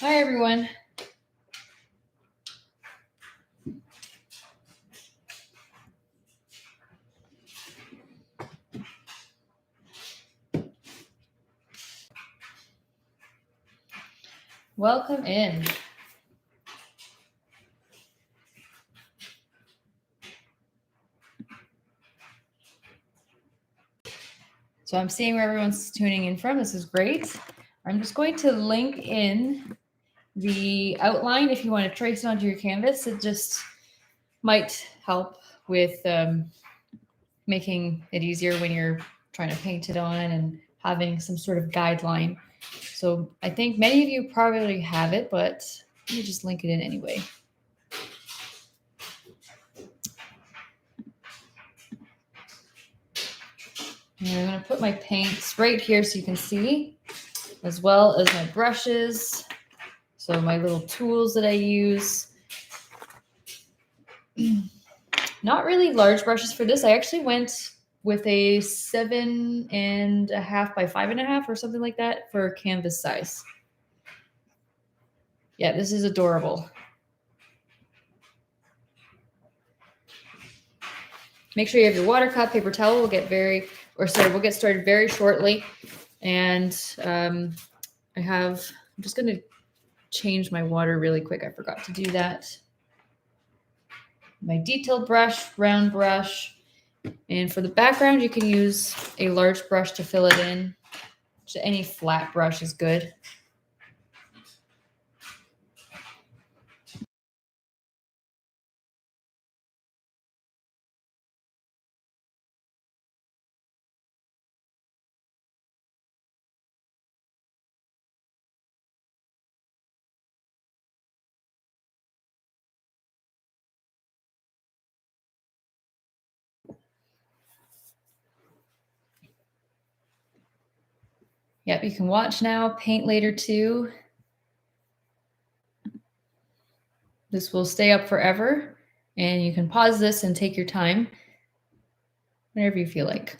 Hi, everyone. Welcome in. So I'm seeing where everyone's tuning in from. This is great. I'm just going to link in the outline if you want to trace it onto your canvas. It just might help with making it easier when you're trying to paint it on and having some sort of guideline. So I think many of you probably have it, but let me just link it in anyway. And I'm going to put my paints right here so you can see, as well as my brushes. So my little tools that I use. Not really large brushes for this. I actually went with a 7.5 by 5.5 or something like that for canvas size. Yeah, this is adorable. Make sure you have your water cup, paper towel. We'll get started very shortly. And I'm just going to change my water really quick. I forgot to do that. My detail brush, round brush. And for the background, you can use a large brush to fill it in. Any flat brush is good. Yep, you can watch now, paint later too. This will stay up forever, and you can pause this and take your time whenever you feel like.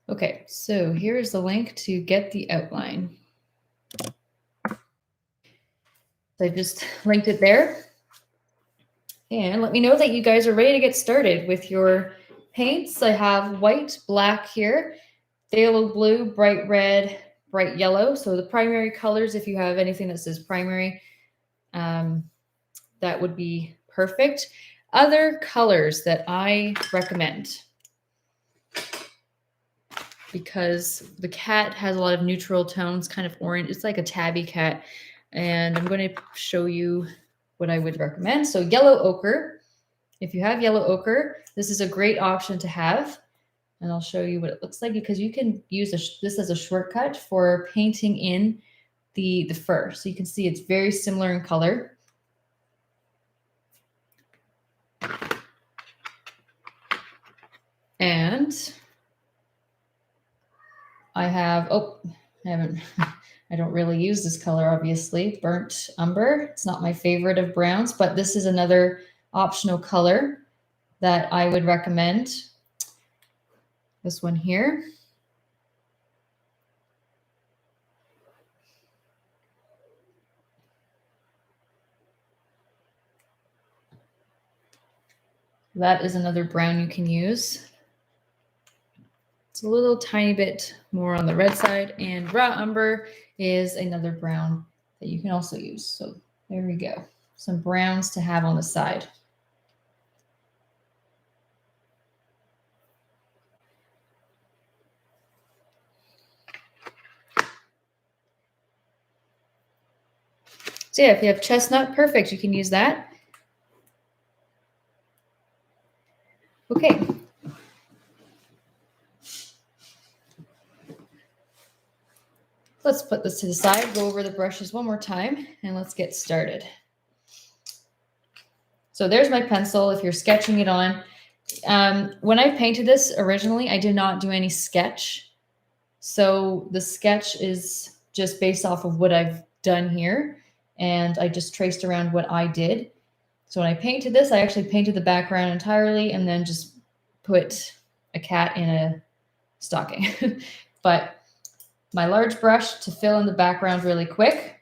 Okay, so here is the link to get the outline. So I just linked it there. And let me know that you guys are ready to get started with your paints. I have white, black here, phthalo blue, bright red, bright yellow. So the primary colors, if you have anything that says primary, that would be perfect. Other colors that I recommend, because the cat has a lot of neutral tones, kind of orange. It's like a tabby cat. And I'm going to show you what I would recommend. So yellow ochre. If you have yellow ochre, this is a great option to have. And I'll show you what it looks like, because you can use this as a shortcut for painting in the fur. So you can see it's very similar in color. And I have, I don't really use this color, obviously, burnt umber. It's not my favorite of browns, but this is another optional color that I would recommend. This one here. That is another brown you can use. It's a little tiny bit more on the red side, and raw umber is another brown that you can also use. So there we go. Some browns to have on the side. So yeah, if you have chestnut, perfect. You can use that. Okay. Let's put this to the side, go over the brushes one more time, and let's get started. So there's my pencil if you're sketching it on. When I painted this originally, I did not do any sketch. So the sketch is just based off of what I've done here, and I just traced around what I did. So when I painted this, I actually painted the background entirely and then just put a cat in a stocking. But my large brush to fill in the background really quick.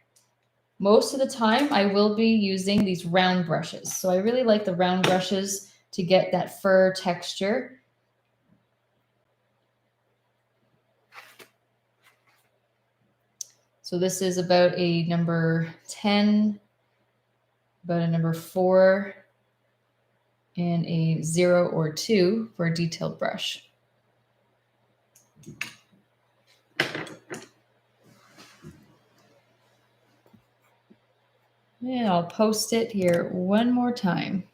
Most of the time, I will be using these round brushes. So I really like the round brushes to get that fur texture. So this is about a number 10, about a number 4, and a 0 or 2 for a detailed brush. And I'll post it here one more time.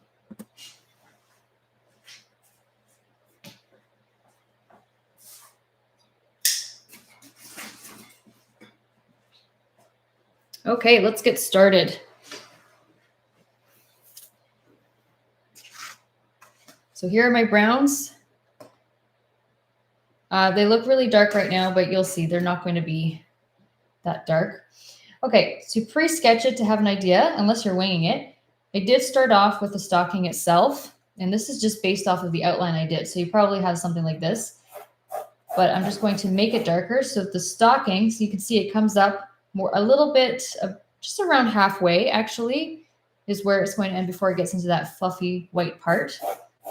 Okay, let's get started. So here are my browns. They look really dark right now, but you'll see they're not going to be that dark. Okay, to pre-sketch it to have an idea, unless you're winging it, I did start off with the stocking itself, and this is just based off of the outline I did. So you probably have something like this, but I'm just going to make it darker. So the stocking, so you can see it comes up more a little bit, just around halfway actually, is where it's going to end before it gets into that fluffy white part.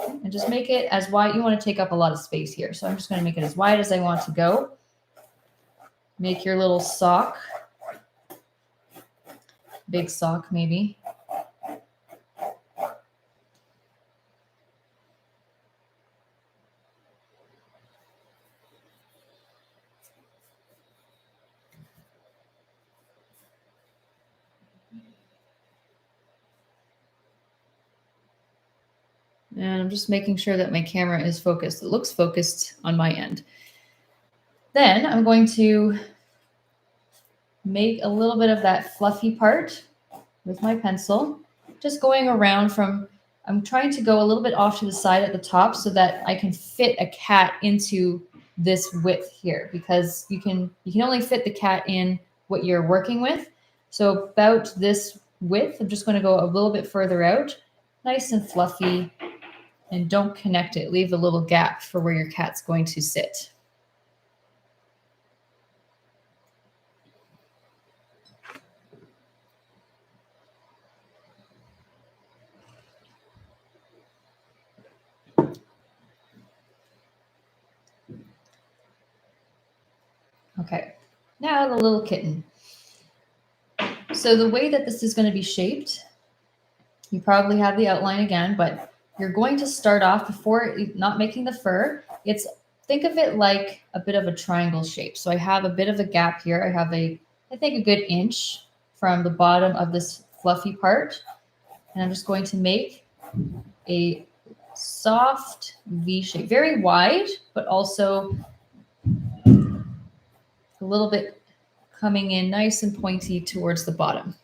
And just make it as wide. You want to take up a lot of space here. So I'm just going to make it as wide as I want to go. Make your little sock. Big sock, maybe. And I'm just making sure that my camera is focused. It looks focused on my end. Then I'm going to make a little bit of that fluffy part with my pencil, just going around from, I'm trying to go a little bit off to the side at the top so that I can fit a cat into this width here, because you can only fit the cat in what you're working with. So about this width, I'm just going to go a little bit further out, nice and fluffy, and don't connect it. Leave a little gap for where your cat's going to sit. Okay, now the little kitten. So the way that this is going to be shaped, you probably have the outline again, but you're going to start off before not making the fur. Think of it like a bit of a triangle shape. So I have a bit of a gap here. I have I think a good inch from the bottom of this fluffy part. And I'm just going to make a soft V shape, very wide, but also a little bit coming in nice and pointy towards the bottom.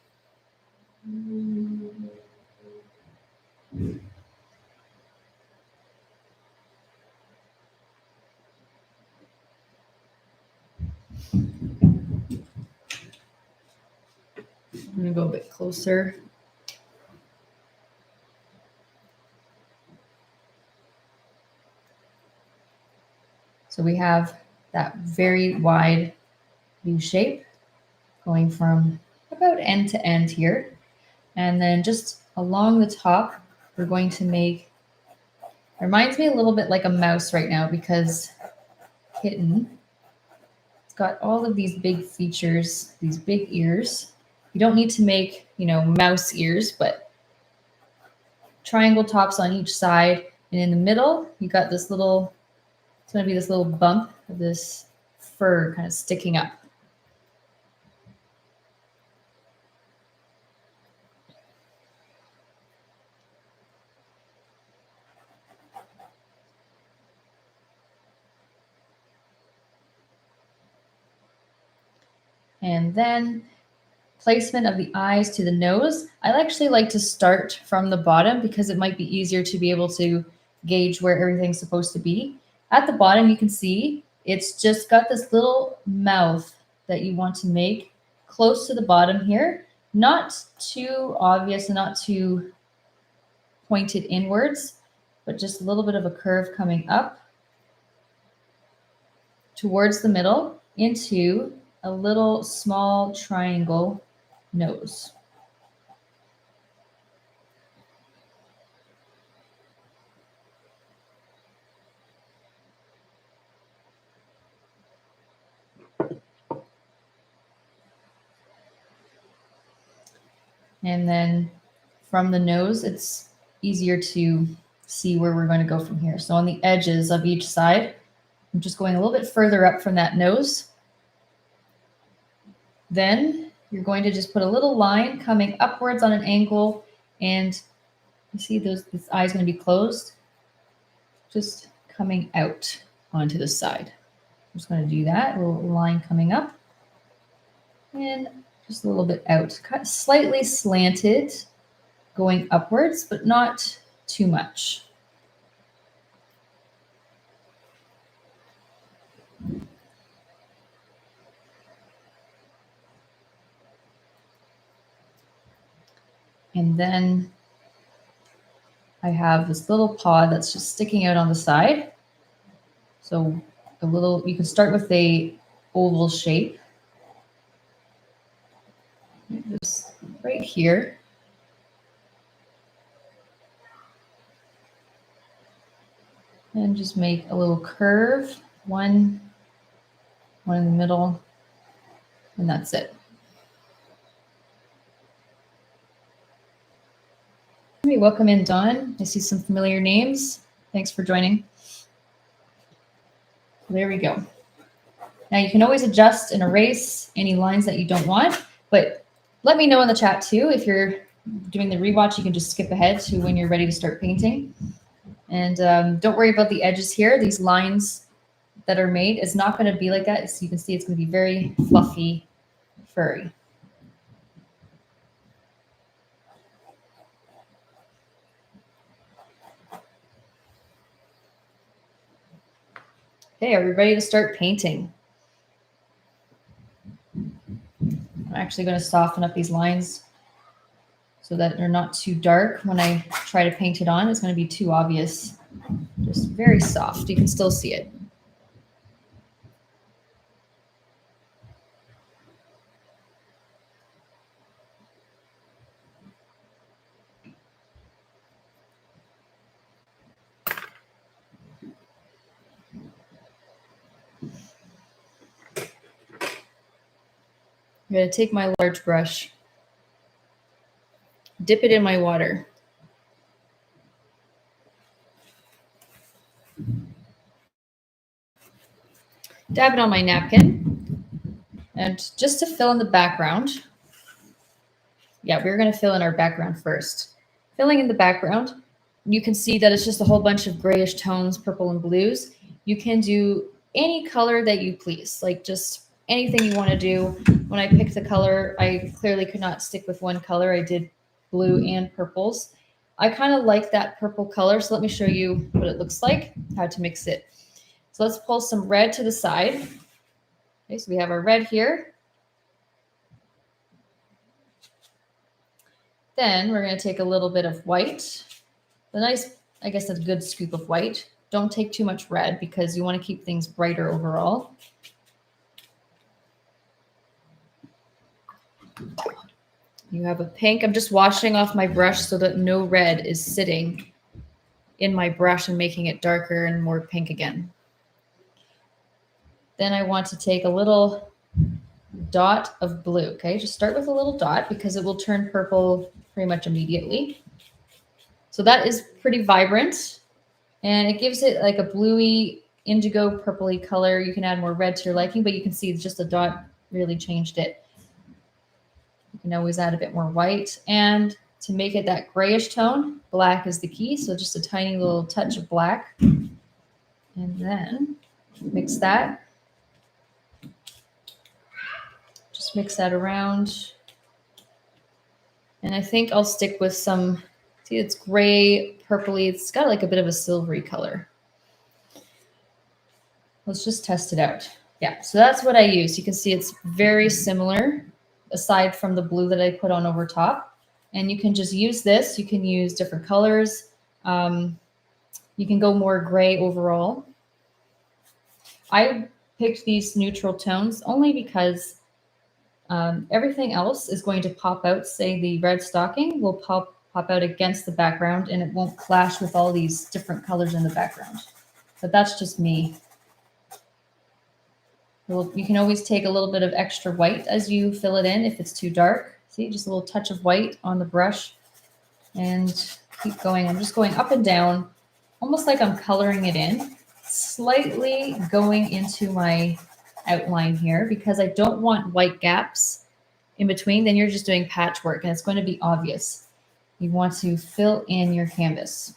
I'm going to go a bit closer. So we have that very wide V shape going from about end to end here. And then just along the top, we're going to make, it reminds me a little bit like a mouse right now, because kitten, it's got all of these big features, these big ears. You don't need to make, mouse ears, but triangle tops on each side. And in the middle, you got this little, it's going to be this little bump of this fur kind of sticking up. And then placement of the eyes to the nose. I actually like to start from the bottom because it might be easier to be able to gauge where everything's supposed to be. At the bottom, you can see it's just got this little mouth that you want to make close to the bottom here. Not too obvious and not too pointed inwards, but just a little bit of a curve coming up towards the middle into a little small triangle nose. And then from the nose, it's easier to see where we're going to go from here. So on the edges of each side, I'm just going a little bit further up from that nose. Then you're going to just put a little line coming upwards on an angle, and you see this eye is going to be closed, just coming out onto the side. I'm just going to do that, a little line coming up and just a little bit out, slightly slanted, going upwards, but not too much. And then I have this little paw that's just sticking out on the side. So a little, you can start with a oval shape. Just right here. And just make a little curve, one in the middle, and that's it. Welcome in, Dawn. I see some familiar names. Thanks for joining. There we go. Now you can always adjust and erase any lines that you don't want, but let me know in the chat too. If you're doing the rewatch, you can just skip ahead to when you're ready to start painting. And don't worry about the edges here. These lines that are made is not going to be like that. So you can see it's going to be very fluffy, furry. Okay, are we ready to start painting? I'm actually going to soften up these lines so that they're not too dark. When I try to paint it on, it's going to be too obvious. Just very soft. You can still see it. I'm going to take my large brush, dip it in my water. Dab it on my napkin. And just to fill in the background, yeah, we're going to fill in our background first. Filling in the background, you can see that it's just a whole bunch of grayish tones, purple and blues. You can do any color that you please, like just anything you want to do. When I picked the color, I clearly could not stick with one color. I did blue and purples. I kind of like that purple color, so let me show you what it looks like, how to mix it. So let's pull some red to the side. Okay, so we have our red here. Then we're going to take a little bit of white. The nice, I guess, a good scoop of white. Don't take too much red because you want to keep things brighter overall. You have a pink. I'm just washing off my brush so that no red is sitting in my brush and making it darker and more pink again. Then I want to take a little dot of blue. Okay, just start with a little dot because it will turn purple pretty much immediately. So that is pretty vibrant and it gives it like a bluey, indigo, purpley color. You can add more red to your liking, but you can see it's just a dot really changed it. You can always add a bit more white, and to make it that grayish tone, black is the key. So just a tiny little touch of black, and then mix that. Just mix that around. And I think I'll stick with some, see, it's gray, purpley. It's got like a bit of a silvery color. Let's just test it out. Yeah, so that's what I use. You can see it's very similar, aside from the blue that I put on over top. And you can just use this. You can use different colors. You can go more gray overall. I picked these neutral tones only because everything else is going to pop out. Say the red stocking will pop out against the background and it won't clash with all these different colors in the background. But that's just me. You can always take a little bit of extra white as you fill it in if it's too dark. See, just a little touch of white on the brush and keep going. I'm just going up and down, almost like I'm coloring it in, slightly going into my outline here because I don't want white gaps in between. Then you're just doing patchwork and it's going to be obvious. You want to fill in your canvas.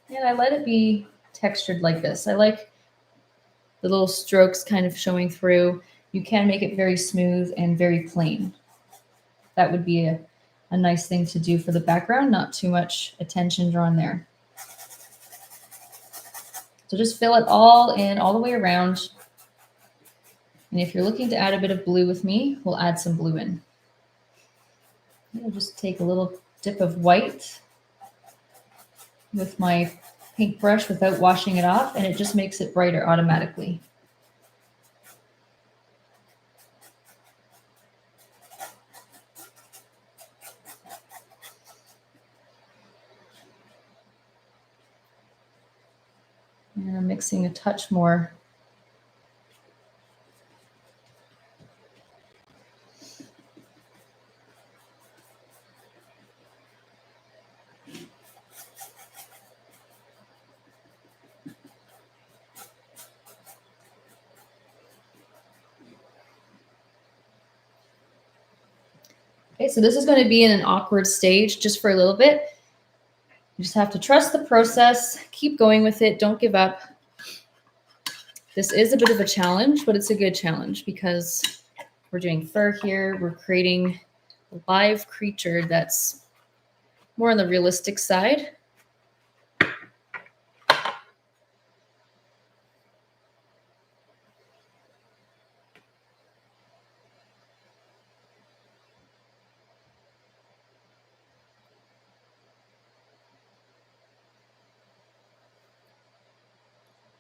And I let it be textured like this. I like the little strokes kind of showing through. You can make it very smooth and very plain. That would be a nice thing to do for the background, not too much attention drawn there. So just fill it all in all the way around. And if you're looking to add a bit of blue with me, we'll add some blue in. I'll just take a little dip of white with my paintbrush without washing it off, and it just makes it brighter automatically. And I'm mixing a touch more. Okay, so this is going to be in an awkward stage just for a little bit. You just have to trust the process, keep going with it, don't give up. This is a bit of a challenge, but it's a good challenge because we're doing fur here. We're creating a live creature that's more on the realistic side.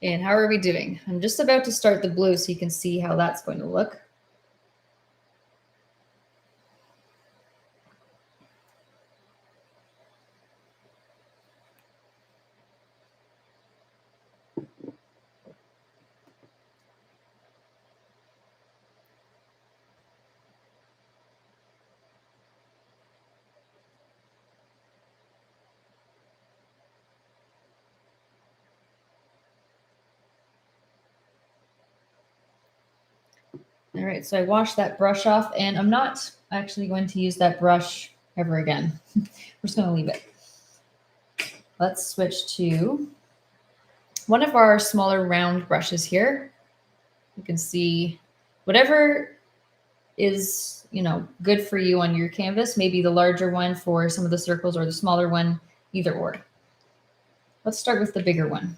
And how are we doing? I'm just about to start the blue so you can see how that's going to look. All right, so I washed that brush off, and I'm not actually going to use that brush ever again. We're just going to leave it. Let's switch to one of our smaller round brushes here. You can see whatever is, good for you on your canvas, maybe the larger one for some of the circles or the smaller one, either or. Let's start with the bigger one.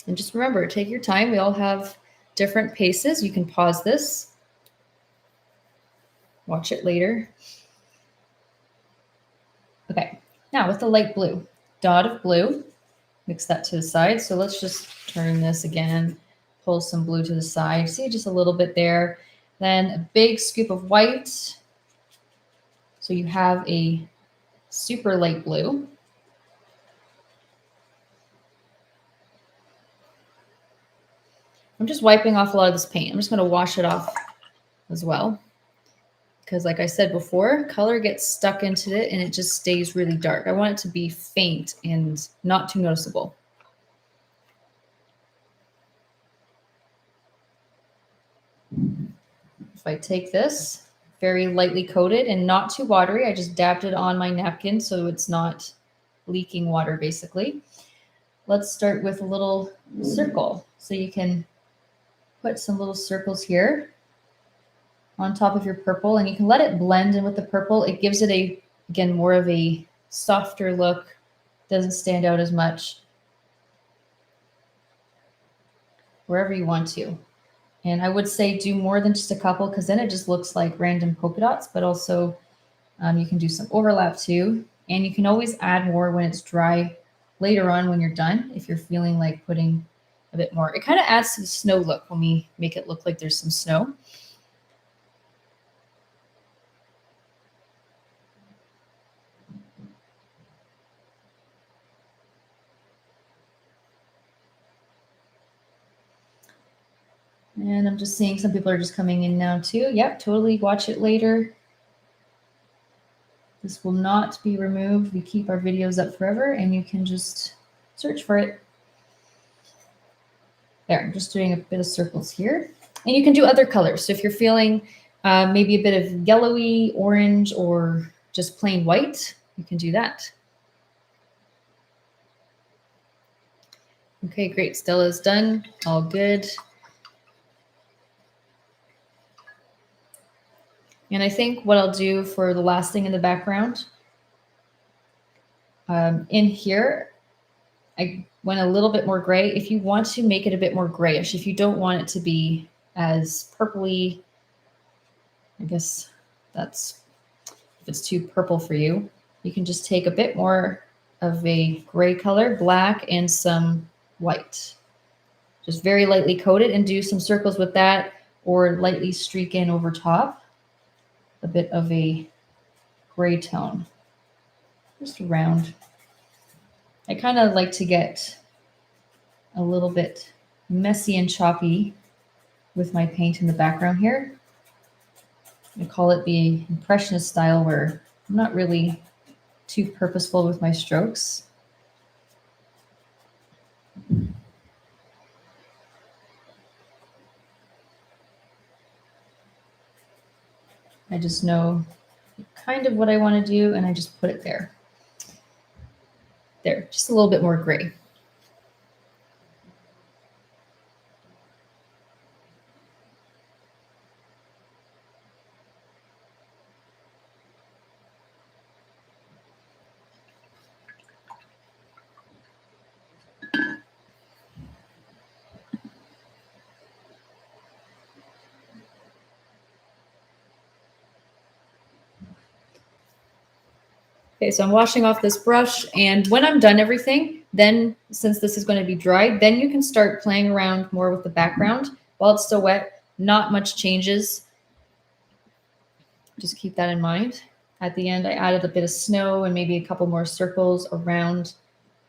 And just remember, take your time. We all have different paces. You can pause this, watch it later. Okay, now with the light blue, dot of blue, mix that to the side. So let's just turn this again, pull some blue to the side. See, just a little bit there. Then a big scoop of white. So you have a super light blue. I'm just wiping off a lot of this paint. I'm just going to wash it off as well. Because like I said before, color gets stuck into it and it just stays really dark. I want it to be faint and not too noticeable. If I take this, very lightly coated and not too watery, I just dabbed it on my napkin so it's not leaking water basically. Let's start with a little circle. So you can put some little circles here on top of your purple, and you can let it blend in with the purple. It gives it a Again, more of a softer look, doesn't stand out as much. Wherever you want to. And I would say do more than just a couple, because then it just looks like random polka dots, but also you can do some overlap too. And you can always add more when it's dry later on when you're done, if you're feeling like putting a bit more. It kind of adds to the snow look when we make it look like there's some snow. And I'm just seeing some people are just coming in now too. Yep, totally. Watch it later. This will not be removed. We keep our videos up forever, and you can just search for it. There, I'm just doing a bit of circles here. And you can do other colors. So if you're feeling maybe a bit of yellowy, orange, or just plain white, you can do that. Okay, great. Stella's done. All good. And I think what I'll do for the last thing in the background, in here, I went a little bit more gray. If you want to make it a bit more grayish, if you don't want it to be as purpley, I guess that's, if it's too purple for you, you can just take a bit more of a gray color, black, and some white. Just very lightly coat it and do some circles with that, or lightly streak in over top a bit of a gray tone, just around. I kind of like to get a little bit messy and choppy with my paint in the background here. I call it the impressionist style, where I'm not really too purposeful with my strokes. I just know kind of what I want to do, and I just put it there. There, just a little bit more gray. Okay, so I'm washing off this brush, and when I'm done everything, then since this is going to be dry, then you can start playing around more with the background while it's still wet. Not much changes. Just keep that in mind. At the end, I added a bit of snow and maybe a couple more circles around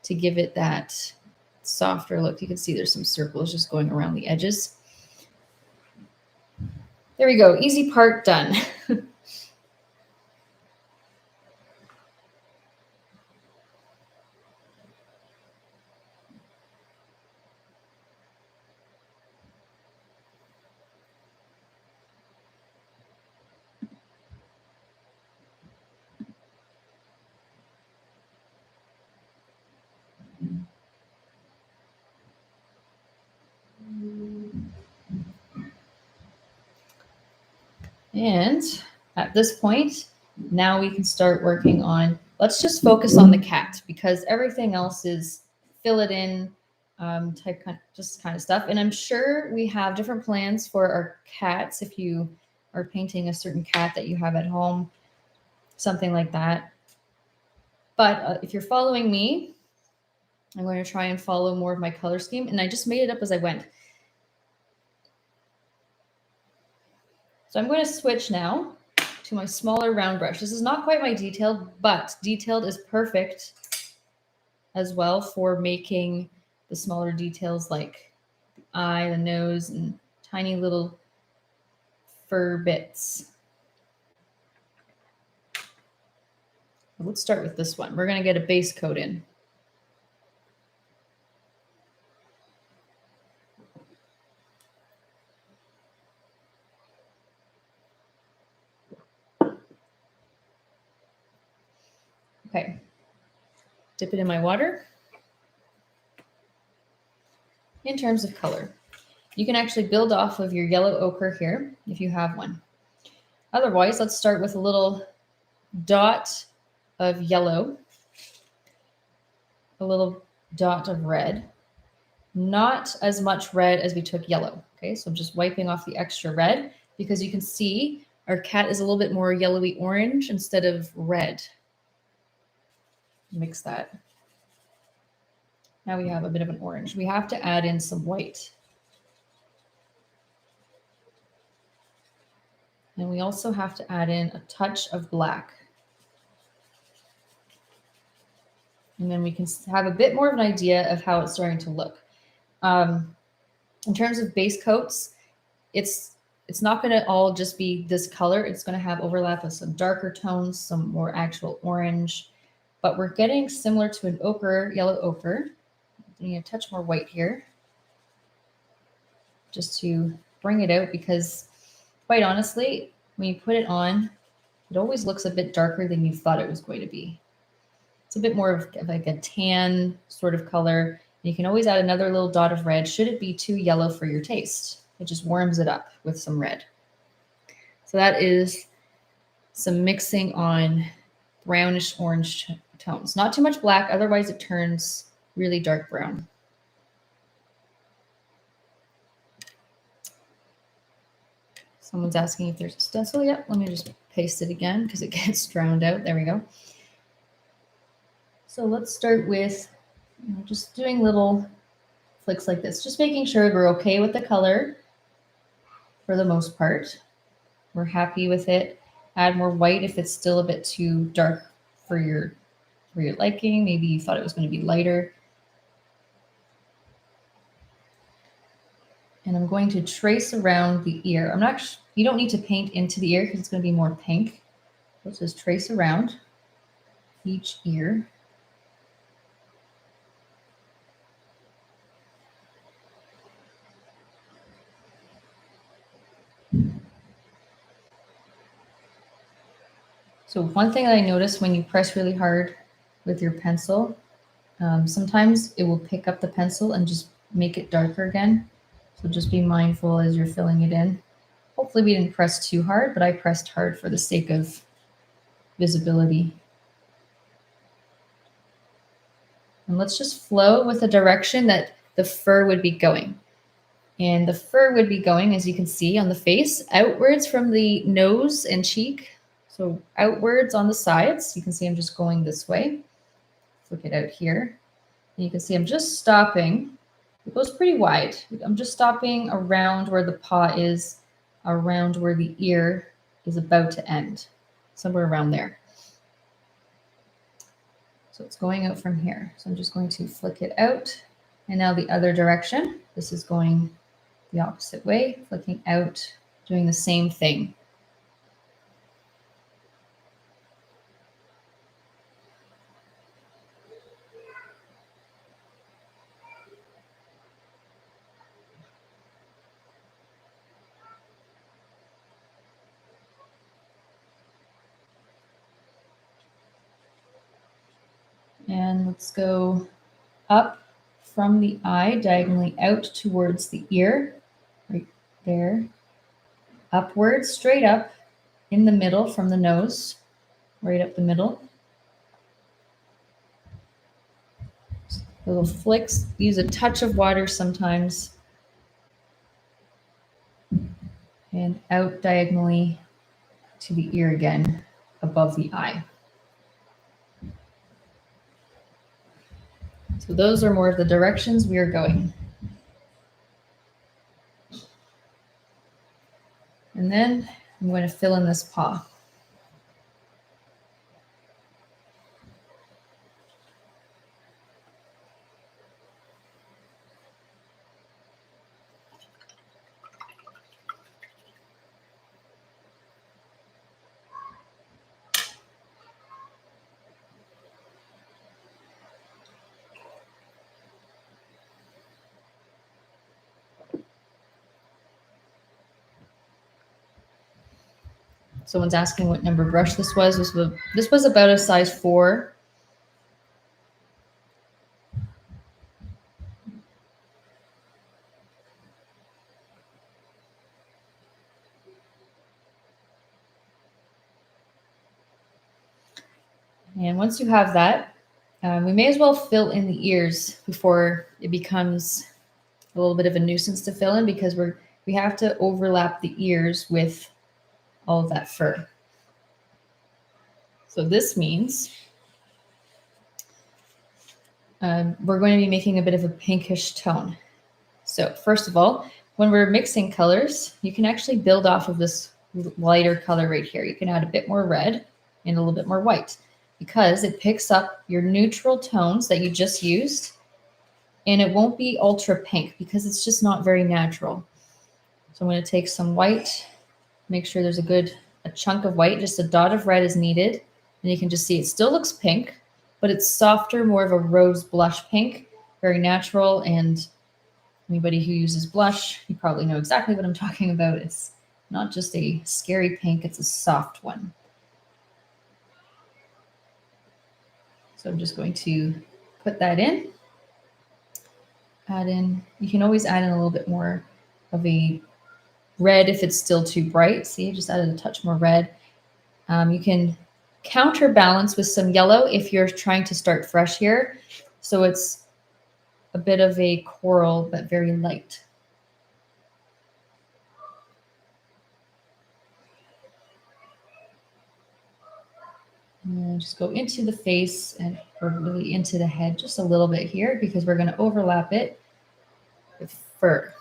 to give it that softer look. You can see there's some circles just going around the edges. There we go. Easy part done. And at this point, now we can start working on, let's just focus on the cat, because everything else is fill it in type just kind of stuff. And I'm sure we have different plans for our cats. If you are painting a certain cat that you have at home, something like that. But if you're following me, I'm going to try and follow more of my color scheme. And I just made it up as I went. So I'm going to switch now to my smaller round brush. This is not quite my detailed, but detailed is perfect as well for making the smaller details like the eye, the nose, and tiny little fur bits. Let's start with this one. We're going to get a base coat in. Okay, dip it in my water. In terms of color, you can actually build off of your yellow ochre here if you have one. Otherwise, let's start with a little dot of yellow, a little dot of red, not as much red as we took yellow. Okay, so I'm just wiping off the extra red because you can see our cat is a little bit more yellowy orange instead of red. Mix that. Now we have a bit of an orange. We have to add in some white. And we also have to add in a touch of black. And then we can have a bit more of an idea of how it's starting to look. In terms of base coats, it's not going to all just be this color. It's going to have overlap of some darker tones, some more actual orange, but we're getting similar to an ochre, yellow ochre. We need a touch more white here just to bring it out, because quite honestly, when you put it on, it always looks a bit darker than you thought it was going to be. It's a bit more of like a tan sort of color. You can always add another little dot of red should it be too yellow for your taste. It just warms it up with some red. So that is some mixing on brownish orange tones. Not too much black, otherwise it turns really dark brown. Someone's asking if there's a stencil yet. Let me just paste it again because it gets drowned out. There we go. So let's start with just doing little flicks like this, just making sure we're okay with the color for the most part. We're happy with it. Add more white if it's still a bit too dark for your liking. Maybe you thought it was going to be lighter. And I'm going to trace around the ear. You don't need to paint into the ear because it's going to be more pink. Let's just trace around each ear. So one thing that I noticed when you press really hard with your pencil, sometimes it will pick up the pencil and just make it darker again. So just be mindful as you're filling it in. Hopefully we didn't press too hard, but I pressed hard for the sake of visibility. And let's just flow with the direction that the fur would be going. And the fur would be going, as you can see on the face, outwards from the nose and cheek. So outwards on the sides. You can see I'm just going this way. Flick it out here. And you can see I'm just stopping. It goes pretty wide. I'm just stopping around where the paw is, around where the ear is about to end, somewhere around there. So it's going out from here. So I'm just going to flick it out. And now the other direction. This is going the opposite way, flicking out, doing the same thing. And let's go up from the eye, diagonally out towards the ear, right there. Upwards, straight up, in the middle from the nose, right up the middle. Little flicks, use a touch of water sometimes. And out diagonally to the ear again, above the eye. So those are more of the directions we are going. And then I'm going to fill in this paw. Someone's asking what number brush this was. This was about a size 4. And once you have that, we may as well fill in the ears before it becomes a little bit of a nuisance to fill in, because we have to overlap the ears with all of that fur. So this means we're going to be making a bit of a pinkish tone. So first of all, when we're mixing colors, you can actually build off of this lighter color right here. You can add a bit more red and a little bit more white, because it picks up your neutral tones that you just used, and it won't be ultra pink because it's just not very natural. So I'm going to take some white, make sure there's a chunk of white, just a dot of red is needed. And you can just see it still looks pink, but it's softer, more of a rose blush pink, very natural. And anybody who uses blush, you probably know exactly what I'm talking about. It's not just a scary pink, it's a soft one. So I'm just going to put that in. Add in, you can always add in a little bit more of a red if it's still too bright. See, I just added a touch more red. You can counterbalance with some yellow if you're trying to start fresh here. So it's a bit of a coral, but very light. And just go into the face or really into the head just a little bit here, because we're going to overlap it with fur.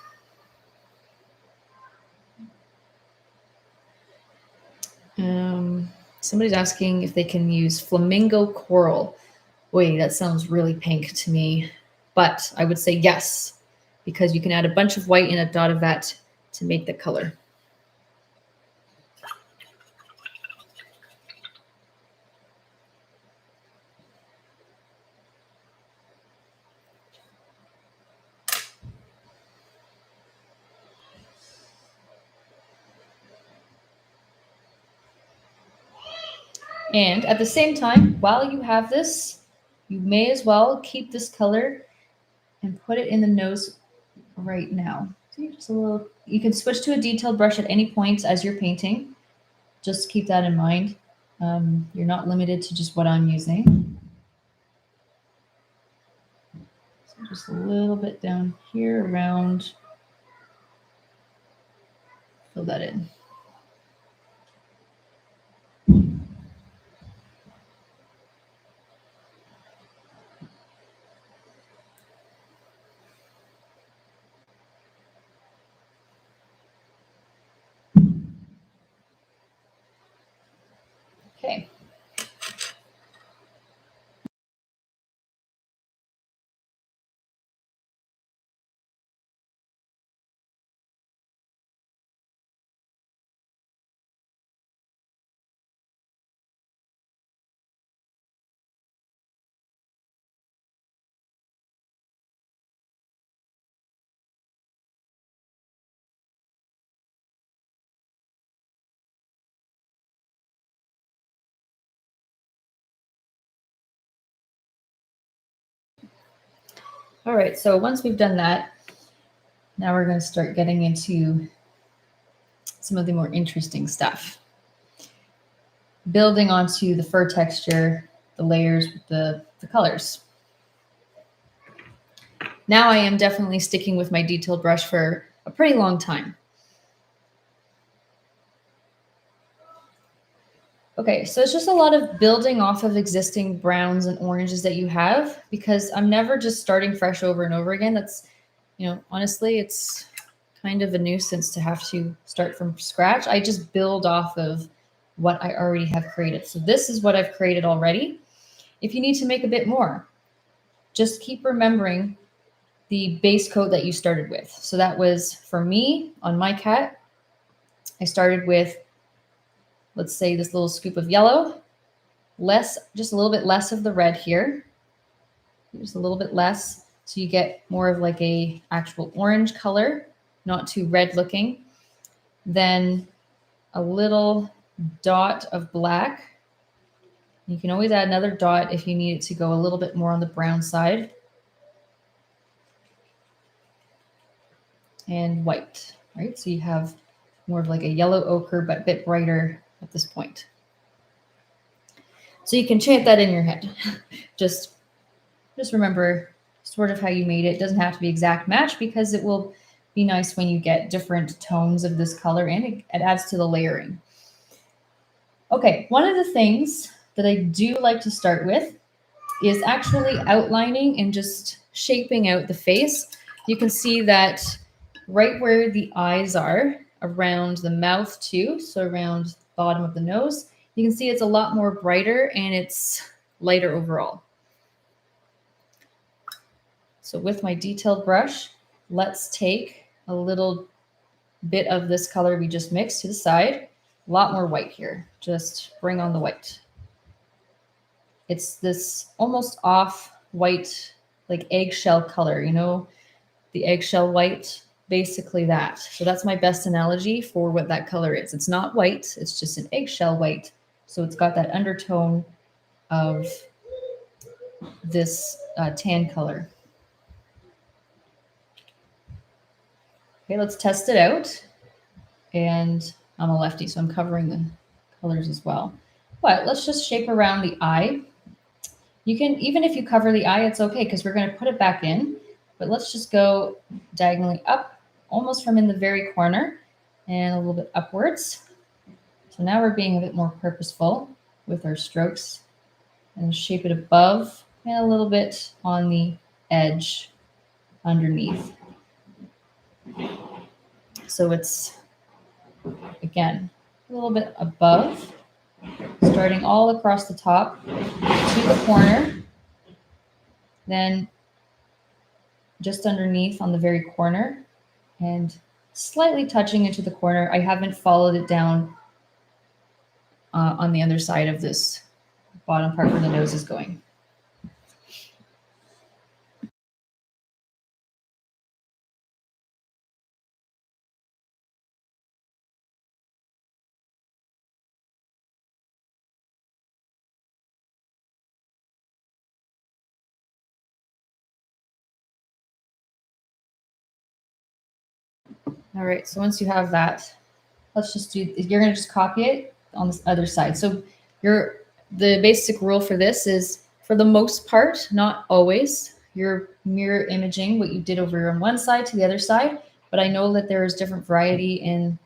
Somebody's asking if they can use flamingo coral. Wait, that sounds really pink to me, but I would say yes, because you can add a bunch of white and a dot of that to make the color. And at the same time, while you have this, you may as well keep this color and put it in the nose right now. See, just a little. You can switch to a detailed brush at any point as you're painting. Just keep that in mind. You're not limited to just what I'm using. So just a little bit down here around. Fill that in. Okay. All right, so once we've done that, now we're going to start getting into some of the more interesting stuff. Building onto the fur texture, the layers with the colors. Now I am definitely sticking with my detailed brush for a pretty long time. Okay, so it's just a lot of building off of existing browns and oranges that you have, because I'm never just starting fresh over and over again. That's, honestly, it's kind of a nuisance to have to start from scratch. I just build off of what I already have created. So this is what I've created already. If you need to make a bit more, just keep remembering the base coat that you started with. So that was, for me, on my cat, I started with, let's say, this little scoop of yellow, just a little bit less of the red here, just a little bit less, so you get more of like a actual orange color, not too red looking. Then a little dot of black. You can always add another dot if you need it to go a little bit more on the brown side. And white, right? So you have more of like a yellow ochre, but a bit brighter at this point. So you can chant that in your head. Just remember sort of how you made it. It doesn't have to be exact match because it will be nice when you get different tones of this color in. It adds to the layering. Okay, one of the things that I do like to start with is actually outlining and just shaping out the face. You can see that right where the eyes are, around the mouth too, so around the bottom of the nose, you can see it's a lot more brighter and it's lighter overall. So with my detailed brush, let's take a little bit of this color we just mixed to the side. A lot more white here. Just bring on the white. It's this almost off white, like eggshell color, you know, the eggshell white, basically that. So that's my best analogy for what that color is. It's not white, it's just an eggshell white. So it's got that undertone of this tan color. Okay, let's test it out. And I'm a lefty, so I'm covering the colors as well. But let's just shape around the eye. You can, even if you cover the eye, it's okay because we're going to put it back in. But let's just go diagonally up, almost from in the very corner and a little bit upwards. So now we're being a bit more purposeful with our strokes and shape it above and a little bit on the edge underneath. So it's, again, a little bit above, starting all across the top to the corner, then just underneath on the very corner and slightly touching into the corner. I haven't followed it down on the other side of this bottom part where the nose is going. All right, so once you have that, let's just do, you're gonna just copy it on this other side. So the basic rule for this is, for the most part, not always, you're mirror imaging what you did over on one side to the other side. But I know that there is different variety in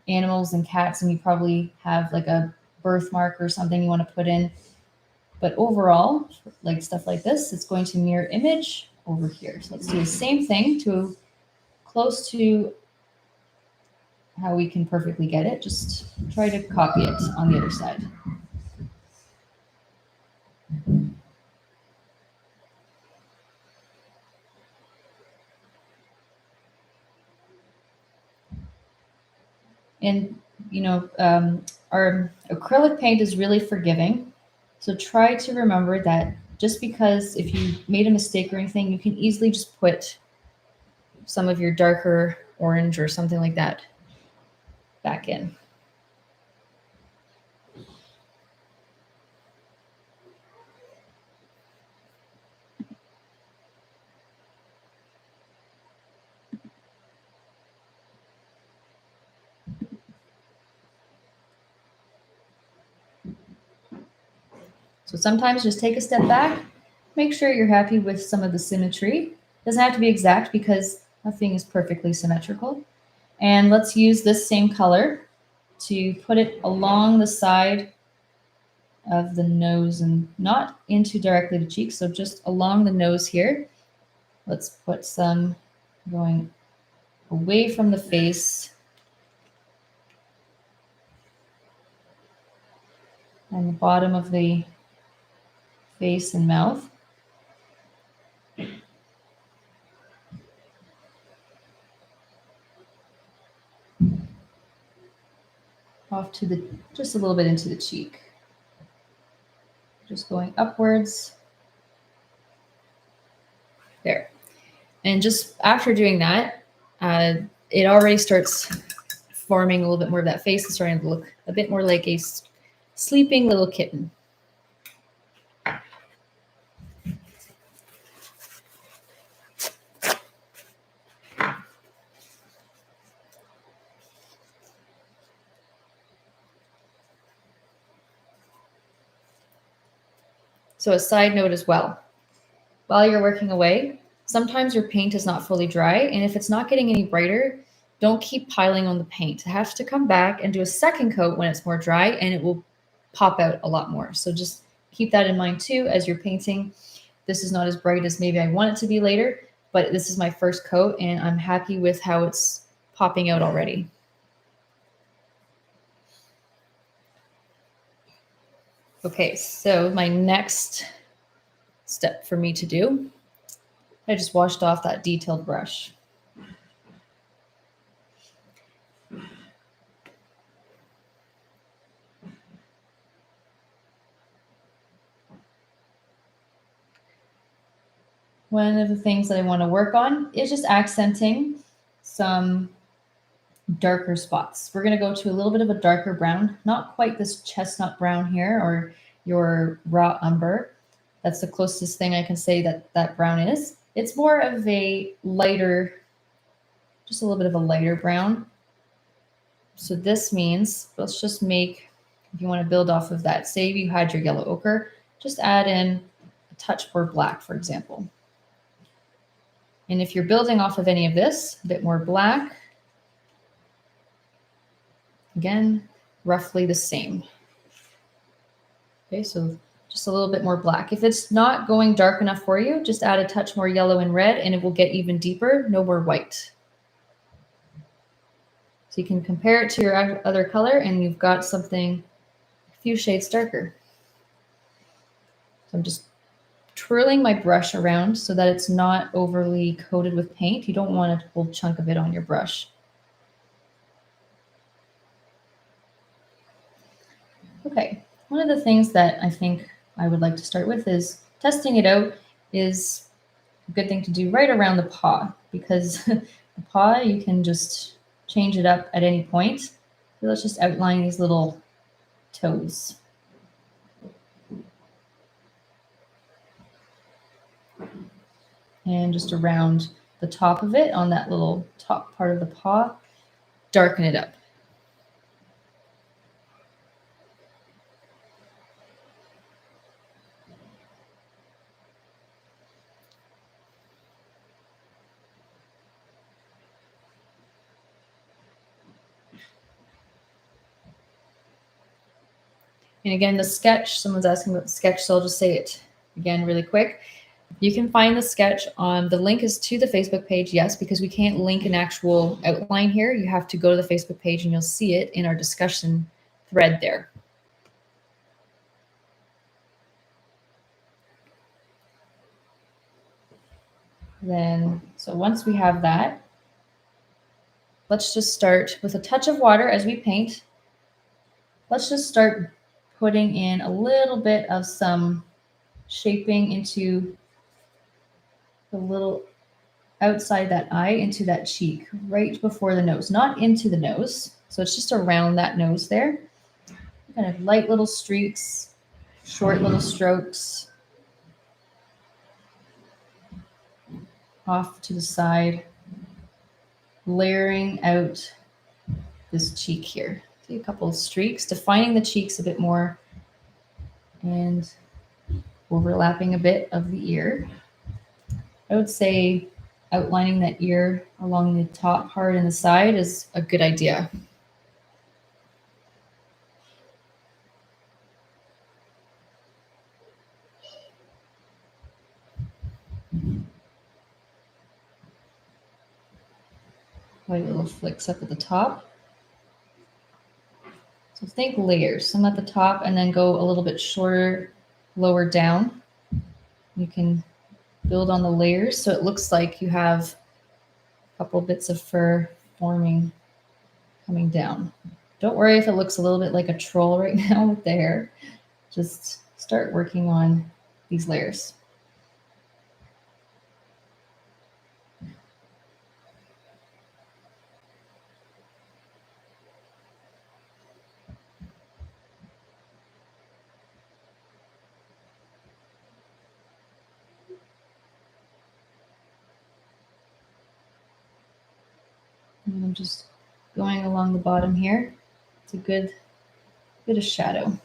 animals and cats, and you probably have like a birthmark or something you want to put in. But overall, like stuff like this, it's going to mirror image over here. So let's do the same thing to close to how we can perfectly get it. Just try to copy it on the other side. And, you know, our acrylic paint is really forgiving. So try to remember that just because if you made a mistake or anything, you can easily just put some of your darker orange or something like that back in. So sometimes just take a step back, make sure you're happy with some of the symmetry. Doesn't have to be exact because nothing is perfectly symmetrical. And let's use this same color to put it along the side of the nose and not into directly the cheeks. So just along the nose here. Let's put some going away from the face and the bottom of the face and mouth. Off to the, just a little bit into the cheek. Just going upwards. There. And just after doing that, it already starts forming a little bit more of that face. It's starting to look a bit more like a sleeping little kitten. So a side note as well, while you're working away, sometimes your paint is not fully dry, and if it's not getting any brighter, don't keep piling on the paint. It has to come back and do a second coat when it's more dry, and it will pop out a lot more. So just keep that in mind too as you're painting. This is not as bright as maybe I want it to be later, but this is my first coat, and I'm happy with how it's popping out already. Okay, so my next step for me to do, I just washed off that detailed brush. One of the things that I want to work on is just accenting some darker spots. We're going to go to a little bit of a darker brown, not quite this chestnut brown here or your raw umber. That's the closest thing I can say that brown is. It's more of a lighter, just a little bit of a lighter brown. So this means, let's just make, if you want to build off of that, say you had your yellow ochre, just add in a touch more black, for example. And if you're building off of any of this, a bit more black, again, roughly the same. Okay, so just a little bit more black. If it's not going dark enough for you, just add a touch more yellow and red and it will get even deeper, no more white. So you can compare it to your other color and you've got something a few shades darker. So I'm just twirling my brush around so that it's not overly coated with paint. You don't want a whole chunk of it on your brush. Okay, one of the things that I think I would like to start with is testing it out is a good thing to do right around the paw, because the paw, you can just change it up at any point. So let's just outline these little toes. And just around the top of it, on that little top part of the paw, darken it up. And again, the sketch, someone's asking about the sketch, so I'll just say it again really quick. You can find the sketch on, the link is to the Facebook page, yes, because we can't link an actual outline here. You have to go to the Facebook page and you'll see it in our discussion thread there. Then, so once we have that, let's just start with a touch of water as we paint. Let's just start putting in a little bit of some shaping into the little outside that eye, into that cheek, right before the nose, not into the nose. So it's just around that nose there. Kind of light little streaks, short little strokes off to the side, layering out this cheek here. See a couple of streaks, defining the cheeks a bit more and overlapping a bit of the ear. I would say outlining that ear along the top part and the side is a good idea. Light little flicks up at the top. So think layers, some at the top and then go a little bit shorter, lower down. You can build on the layers so it looks like you have a couple bits of fur forming, coming down. Don't worry if it looks a little bit like a troll right now with the hair. Just start working on these layers. And I'm just going along the bottom here. It's a good bit of shadow.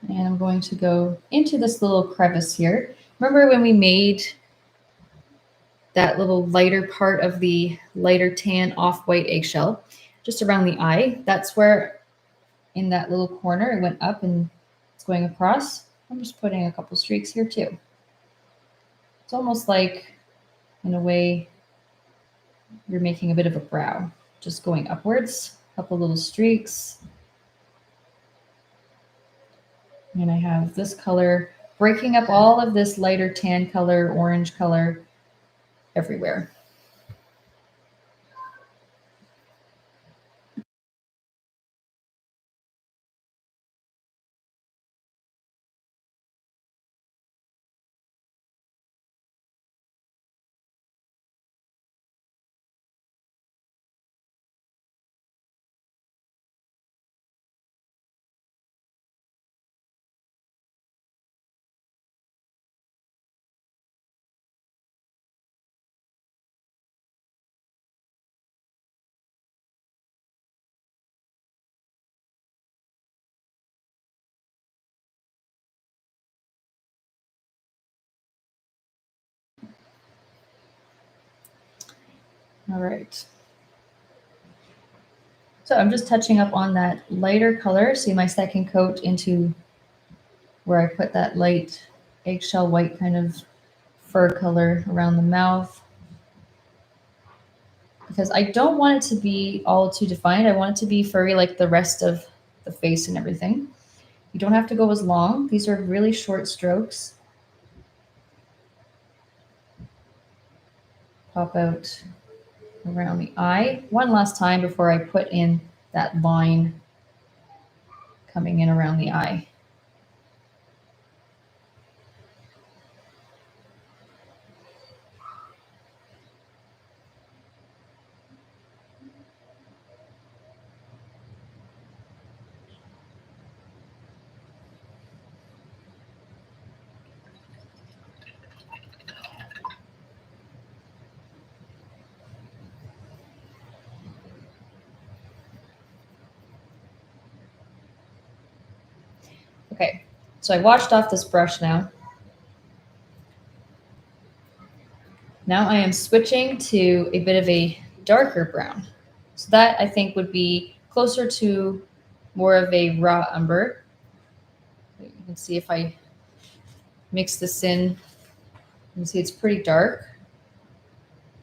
And I'm going to go into this little crevice here. Remember when we made that little lighter part of the lighter tan off-white eggshell, just around the eye? That's where in that little corner it went up and it's going across. I'm just putting a couple streaks here too. It's almost like, in a way, you're making a bit of a brow, just going upwards, a couple little streaks. And I have this color breaking up all of this lighter tan color, orange color everywhere. All right. So I'm just touching up on that lighter color. See my second coat into where I put that light eggshell white kind of fur color around the mouth. Because I don't want it to be all too defined. I want it to be furry like the rest of the face and everything. You don't have to go as long. These are really short strokes. Pop out around the eye one last time before I put in that line coming in around the eye. Okay, so I washed off this brush now. Now I am switching to a bit of a darker brown. So that I think would be closer to more of a raw umber. You can see if I mix this in, you can see it's pretty dark.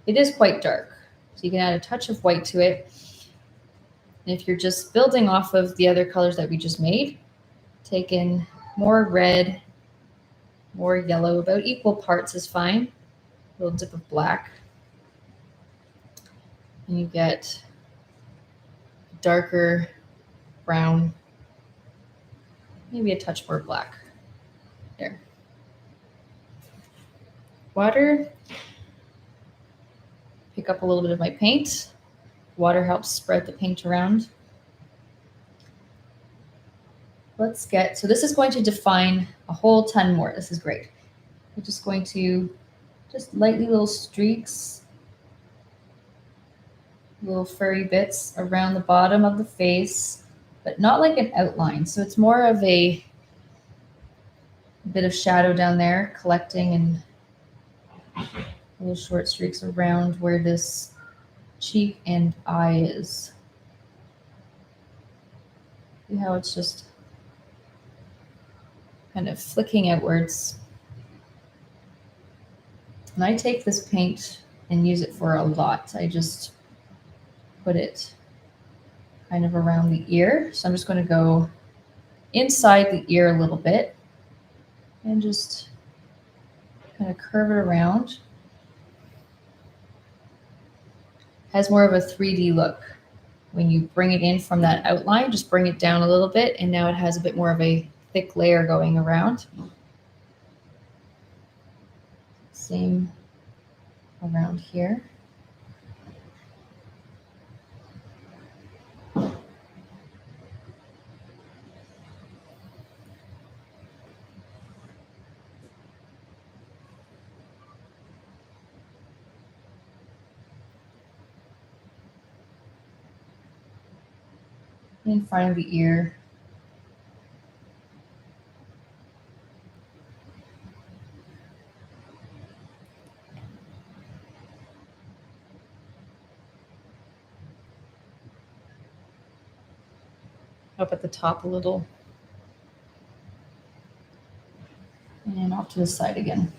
It is quite dark. So you can add a touch of white to it. And if you're just building off of the other colors that we just made, take in more red, more yellow, about equal parts is fine. A little dip of black. And you get darker brown, maybe a touch more black. There. Water. Pick up a little bit of my paint. Water helps spread the paint around. Let's get, so this is going to define a whole ton more. This is great. We're just going to just lightly little streaks, little furry bits around the bottom of the face, but not like an outline. So it's more of a bit of shadow down there collecting and little short streaks around where this cheek and eye is. See how it's just kind of flicking outwards. And I take this paint and use it for a lot. I just put it kind of around the ear. So I'm just going to go inside the ear a little bit and just kind of curve it around. Has more of a 3D look. When you bring it in from that outline, just bring it down a little bit, and now it has a bit more of a thick layer going around. Same around here. In front of the ear. up at the top a little. And off to the side again.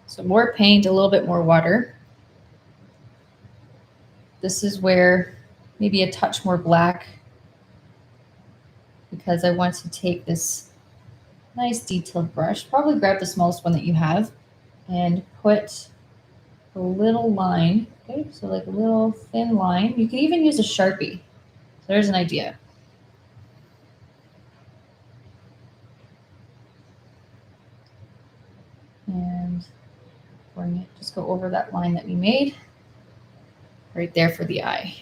So more paint, a little bit more water. This is where maybe a touch more black, because I want to take this nice detailed brush, probably grab the smallest one that you have, and put a little line. Okay, so like a little thin line. You can even use a Sharpie. So there's an idea. And bring it, just go over that line that we made right there for the eye.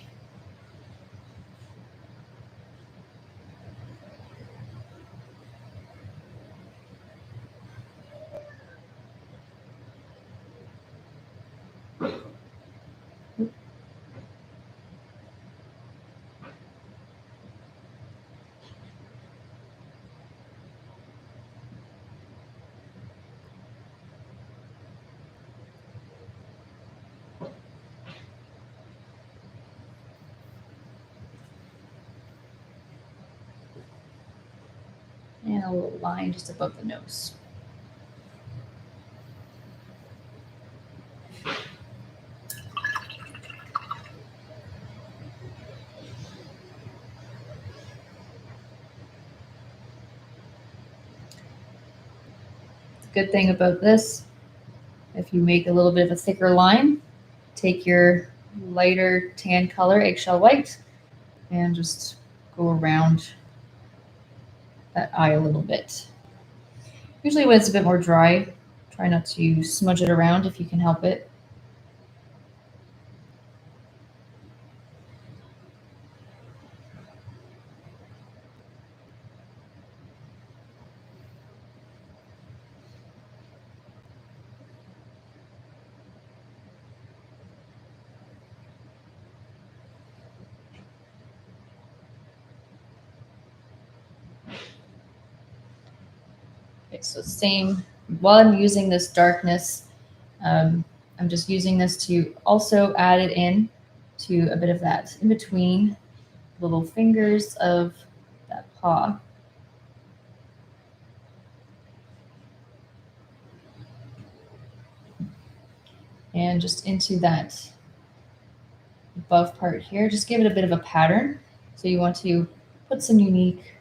And a little line just above the nose. The good thing about this, if you make a little bit of a thicker line, take your lighter tan color, eggshell white, and just go around that eye a little bit. Usually when it's a bit more dry, try not to smudge it around if you can help it. Okay, so same, while I'm using this darkness, I'm just using this to also add it in to a bit of that in between little fingers of that paw. And just into that above part here, just give it a bit of a pattern. So you want to put some unique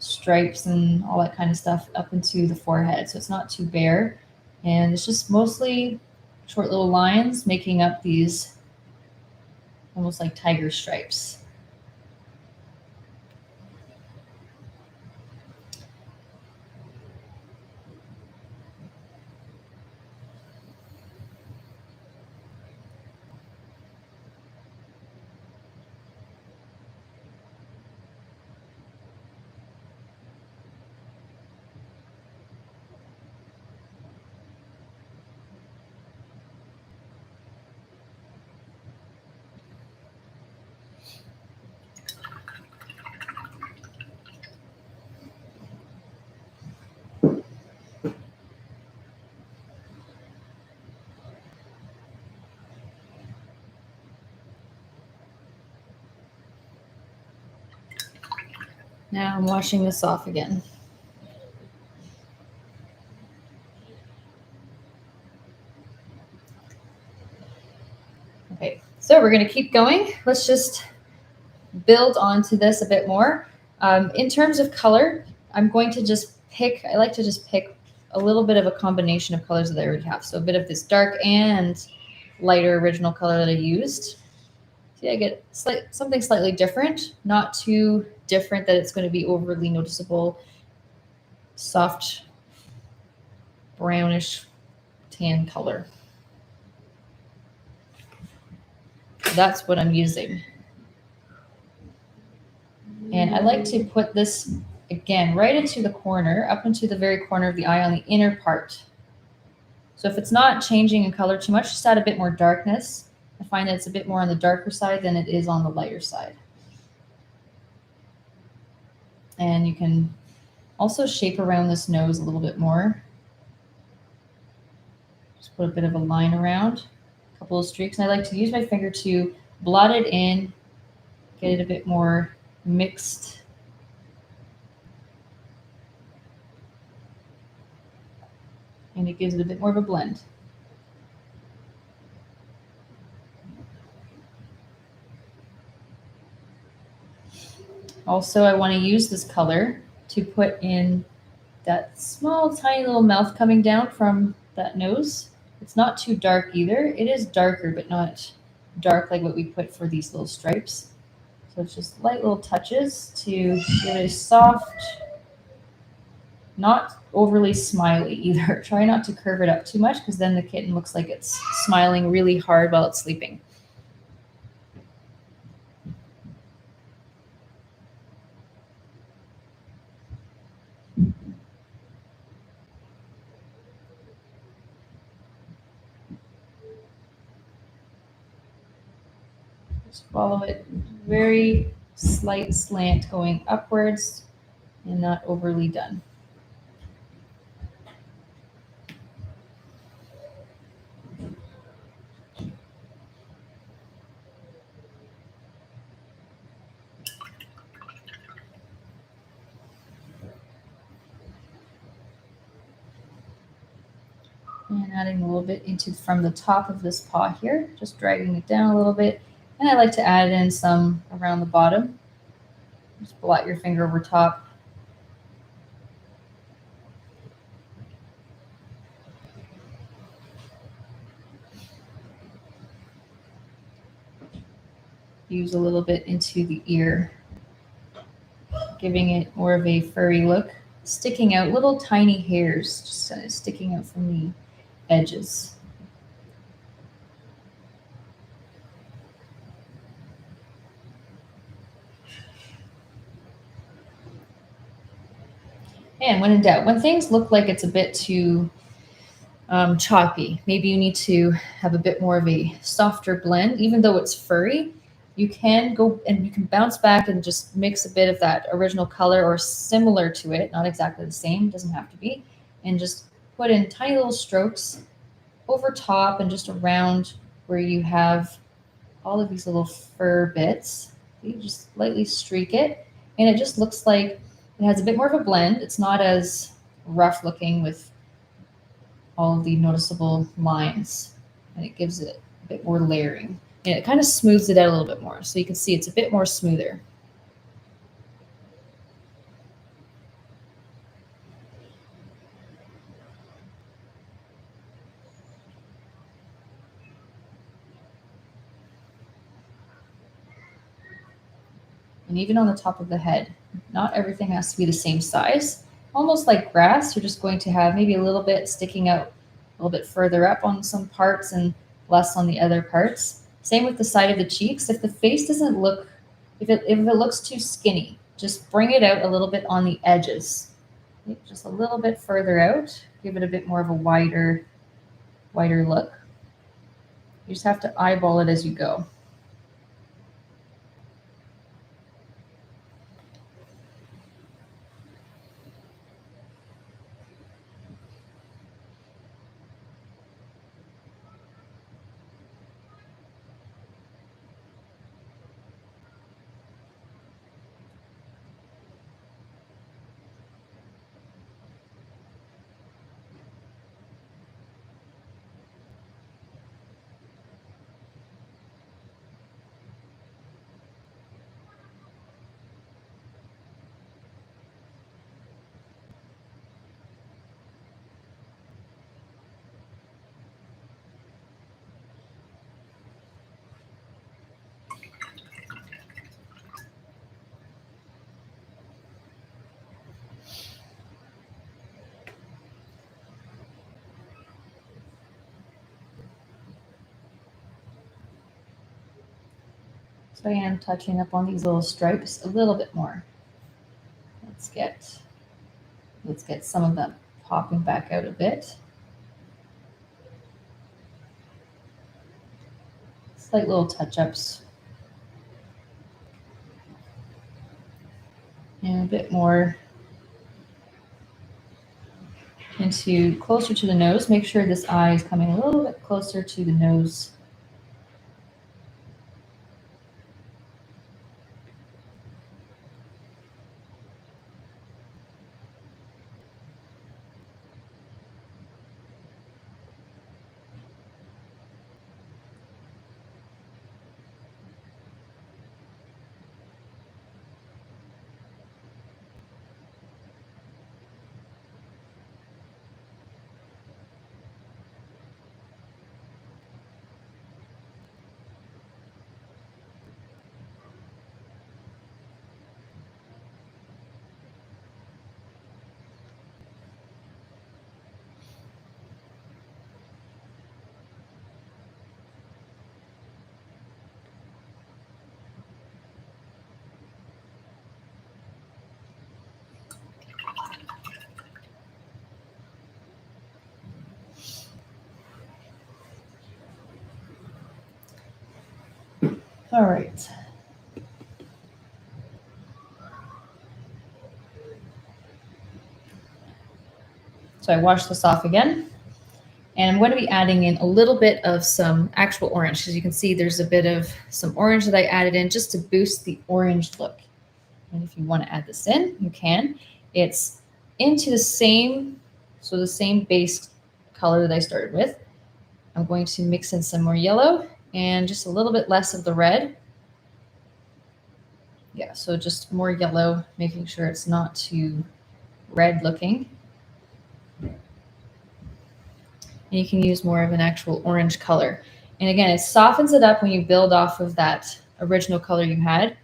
stripes and all that kind of stuff up into the forehead, so it's not too bare. And it's just mostly short little lines making up these almost like tiger stripes. Now I'm washing this off again. Okay, so we're going to keep going. Let's just build onto this a bit more. In terms of color, I'm going to just pick, I like to just pick a little bit of a combination of colors that I already have. So a bit of this dark and lighter original color that I used. See, I get something slightly different, not too different that it's going to be overly noticeable. Soft brownish tan color. So that's what I'm using. And I like to put this, again, right into the corner, up into the very corner of the eye on the inner part. So if it's not changing in color too much, just add a bit more darkness. I find that it's a bit more on the darker side than it is on the lighter side. And you can also shape around this nose a little bit more. Just put a bit of a line around, a couple of streaks. And I like to use my finger to blot it in, get it a bit more mixed. And it gives it a bit more of a blend. Also, I want to use this color to put in that small, tiny little mouth coming down from that nose. It's not too dark either. It is darker, but not dark like what we put for these little stripes. So it's just light little touches to give it a soft, not overly smiley either. Try not to curve it up too much because then the kitten looks like it's smiling really hard while it's sleeping. Just follow it, very slight slant going upwards and not overly done. And adding a little bit into from the top of this paw here, just dragging it down a little bit. And I like to add in some around the bottom. Just blot your finger over top. Use a little bit into the ear, giving it more of a furry look. Sticking out little tiny hairs, just kind of sticking out from the edges. And when in doubt, when things look like it's a bit too choppy, maybe you need to have a bit more of a softer blend. Even though it's furry, you can go and you can bounce back and just mix a bit of that original color or similar to it, not exactly the same, doesn't have to be, and just put in tiny little strokes over top and just around where you have all of these little fur bits. You just lightly streak it, and it just looks like it has a bit more of a blend. It's not as rough looking with all of the noticeable lines, and it gives it a bit more layering. And it kind of smooths it out a little bit more. So you can see it's a bit more smoother. And even on the top of the head, not everything has to be the same size. Almost like grass, you're just going to have maybe a little bit sticking out a little bit further up on some parts and less on the other parts. Same with the side of the cheeks. If the face doesn't look, if it looks too skinny, just bring it out a little bit on the edges. Just a little bit further out, give it a bit more of a wider look. You just have to eyeball it as you go. So I am touching up on these little stripes a little bit more. Let's get some of them popping back out a bit. Slight little touch-ups. And a bit more into closer to the nose. Make sure this eye is coming a little bit closer to the nose. All right. So I washed this off again. And I'm going to be adding in a little bit of some actual orange. As you can see, there's a bit of some orange that I added in just to boost the orange look. And if you want to add this in, you can. It's into the same base color that I started with. I'm going to mix in some more yellow and just a little bit less of the red. Yeah, so just more yellow, making sure it's not too red looking. And you can use more of an actual orange color. And again, it softens it up when you build off of that original color you had.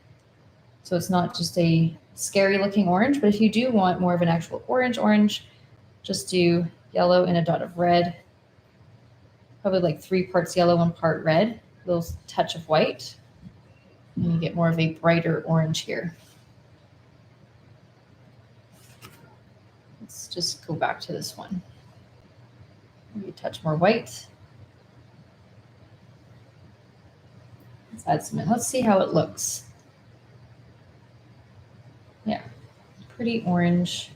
So it's not just a scary looking orange, but if you do want more of an actual orange, just do yellow and a dot of red. Probably like 3 parts yellow, 1 part red, a little touch of white. And you get more of a brighter orange here. Let's just go back to this one. Maybe a touch more white. Let's add some in. Let's see how it looks. Yeah, pretty orange.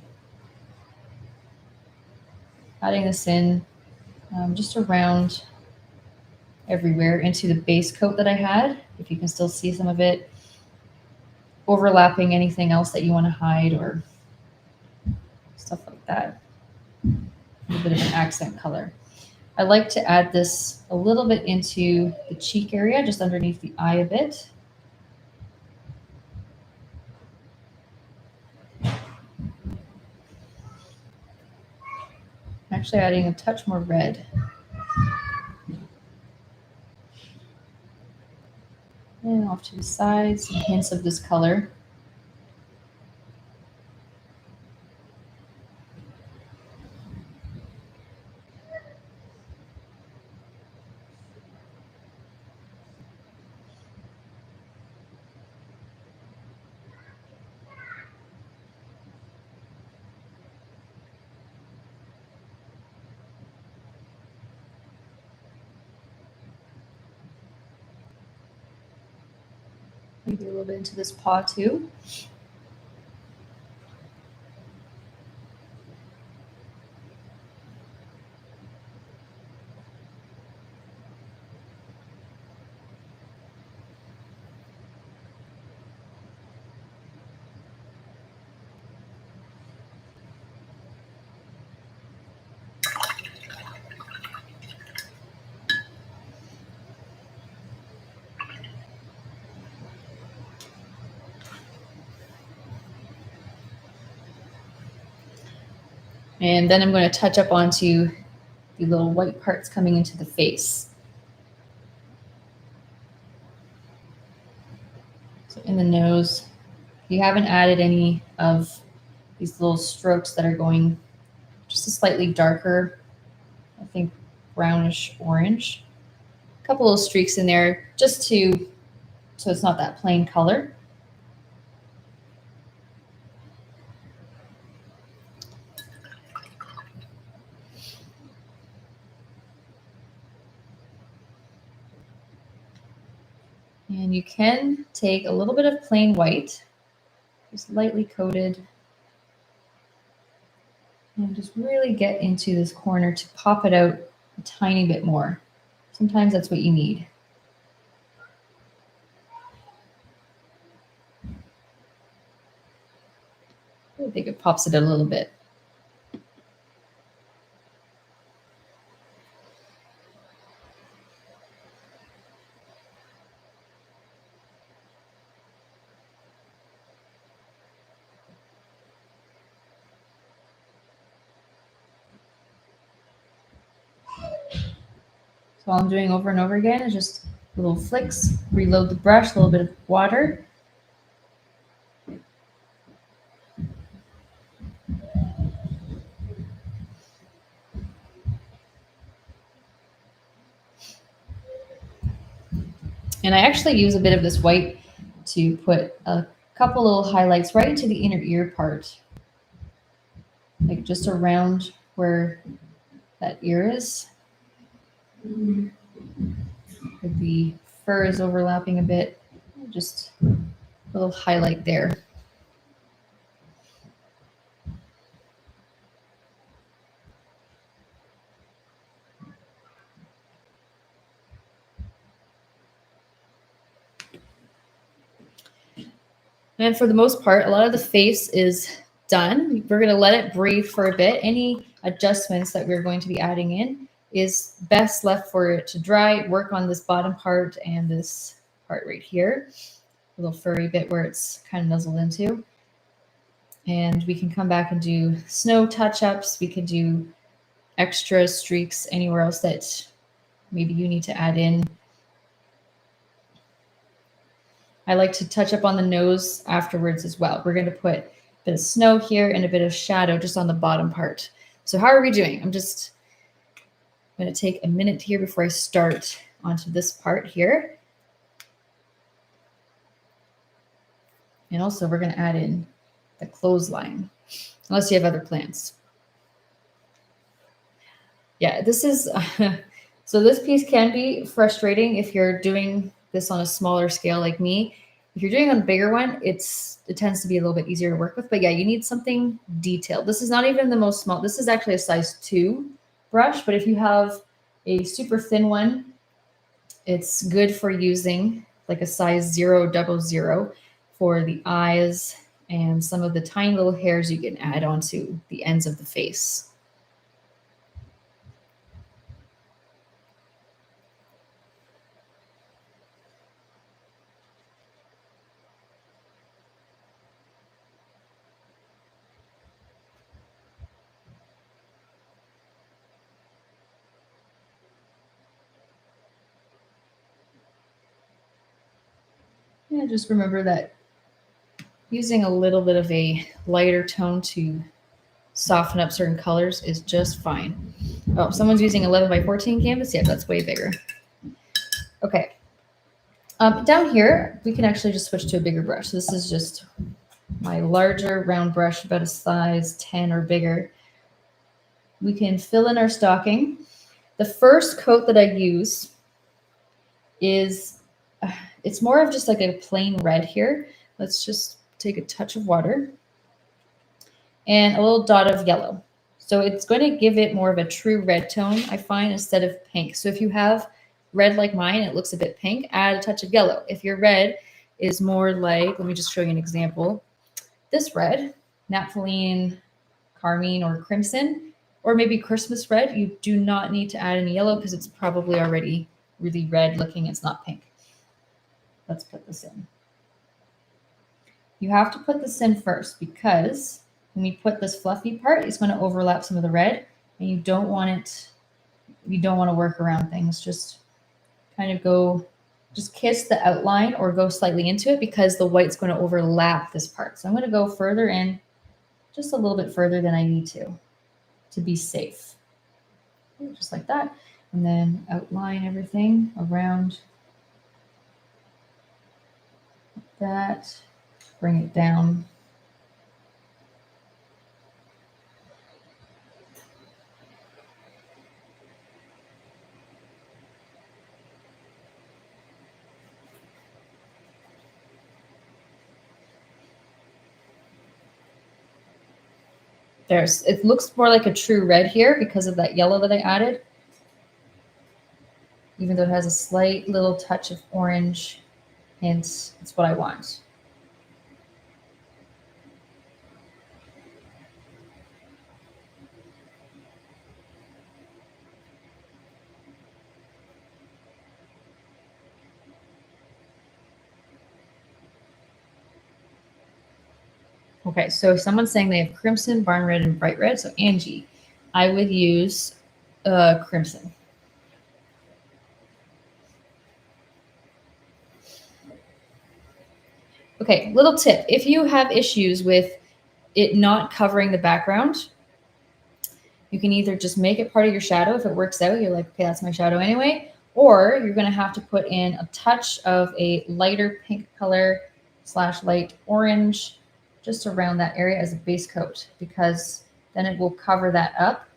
Adding this in just around everywhere into the base coat that I had. If you can still see some of it, overlapping anything else that you want to hide or stuff like that. A bit of an accent color. I like to add this a little bit into the cheek area, just underneath the eye a bit. Actually adding a touch more red. And off to the sides, some hints of this color. Maybe a little bit into this paw too. And then I'm going to touch up onto the little white parts coming into the face. So in the nose, if you haven't added any of these little strokes that are going just a slightly darker, I think brownish orange, a couple of streaks in there just to so it's not that plain color. And you can take a little bit of plain white, just lightly coated, and just really get into this corner to pop it out a tiny bit more. Sometimes that's what you need. I think it pops it out a little bit. So all I'm doing over and over again is just little flicks, reload the brush, a little bit of water. And I actually use a bit of this white to put a couple little highlights right into the inner ear part. Like just around where that ear is. The fur is overlapping a bit. Just a little highlight there. And for the most part, a lot of the face is done. We're going to let it breathe for a bit. Any adjustments that we're going to be adding in is best left for it to dry. Work on this bottom part and this part right here, a little furry bit where it's kind of nuzzled into. And we can come back and do snow touch-ups. We could do extra streaks anywhere else that maybe you need to add in. I like to touch up on the nose afterwards as well. We're going to put a bit of snow here and a bit of shadow just on the bottom part. So how are we doing? I'm just going to take a minute here before I start onto this part here. And also we're going to add in the clothesline, unless you have other plans. Yeah, this is, so this piece can be frustrating if you're doing this on a smaller scale like me. If you're doing on a bigger one, it tends to be a little bit easier to work with. But yeah, you need something detailed. This is not even the most small. This is actually a size 2 brush. But if you have a super thin one, it's good for using like a size 000 for the eyes and some of the tiny little hairs you can add onto the ends of the face. Yeah, just remember that using a little bit of a lighter tone to soften up certain colors is just fine. Oh, someone's using 11 by 14 canvas. Yeah, that's way bigger. Okay. Down here, we can actually just switch to a bigger brush. This is just my larger round brush, about a size 10 or bigger. We can fill in our stocking. The first coat that I use is, it's more of just like a plain red here. Let's just take a touch of water and a little dot of yellow. So it's going to give it more of a true red tone, I find, instead of pink. So if you have red like mine, it looks a bit pink, add a touch of yellow. If your red is more like, let me just show you an example. This red, naphthalene, carmine, or crimson, or maybe Christmas red, you do not need to add any yellow because it's probably already really red looking. It's not pink. Let's put this in. You have to put this in first because when we put this fluffy part, it's going to overlap some of the red, and you don't want it, you don't want to work around things. Just kind of go, just kiss the outline or go slightly into it because the white's going to overlap this part. So I'm going to go further in, just a little bit further than I need to be safe. Just like that. And then outline everything around that, bring it down. It looks more like a true red here because of that yellow that I added. Even though it has a slight little touch of orange hint, it's what I want. Okay, so someone's saying they have crimson, barn red, and bright red. So Angie, I would use crimson. Okay, little tip. If you have issues with it not covering the background, you can either just make it part of your shadow. If it works out, you're like, okay, that's my shadow anyway. Or you're going to have to put in a touch of a lighter pink color / light orange just around that area as a base coat, because then it will cover that up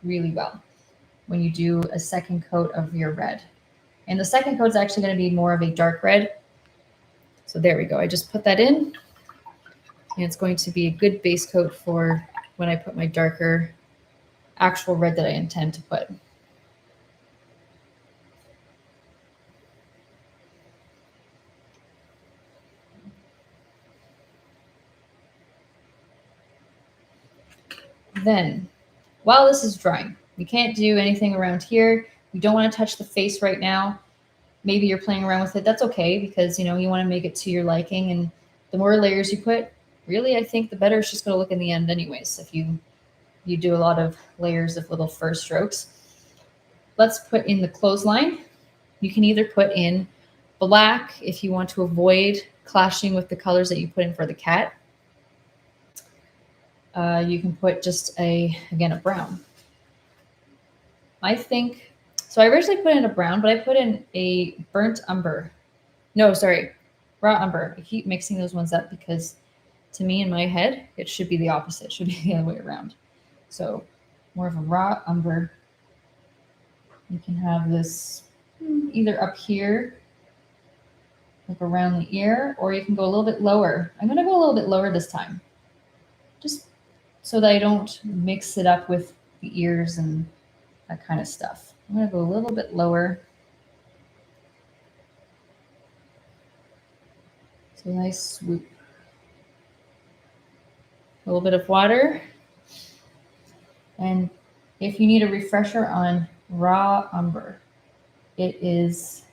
really well when you do a second coat of your red. And the second coat is actually going to be more of a dark red. So there we go. I just put that in, and it's going to be a good base coat for when I put my darker actual red that I intend to put. Then, while this is drying, we can't do anything around here. We don't want to touch the face right now. Maybe you're playing around with it. That's okay, because you want to make it to your liking. And the more layers you put, really, I think the better it's just going to look in the end anyways, if you do a lot of layers of little first strokes. Let's put in the clothesline. You can either put in black if you want to avoid clashing with the colors that you put in for the cat. You can put just again, a brown. I think, so I originally put in a brown, but I put in a burnt umber. No, sorry, raw umber. I keep mixing those ones up because to me in my head, it should be the opposite. It should be the other way around. So more of a raw umber. You can have this either up here, like around the ear, or you can go a little bit lower. I'm going to go a little bit lower this time, just so that I don't mix it up with the ears and that kind of stuff. I'm going to go a little bit lower. So nice swoop. A little bit of water. And if you need a refresher on raw umber, it is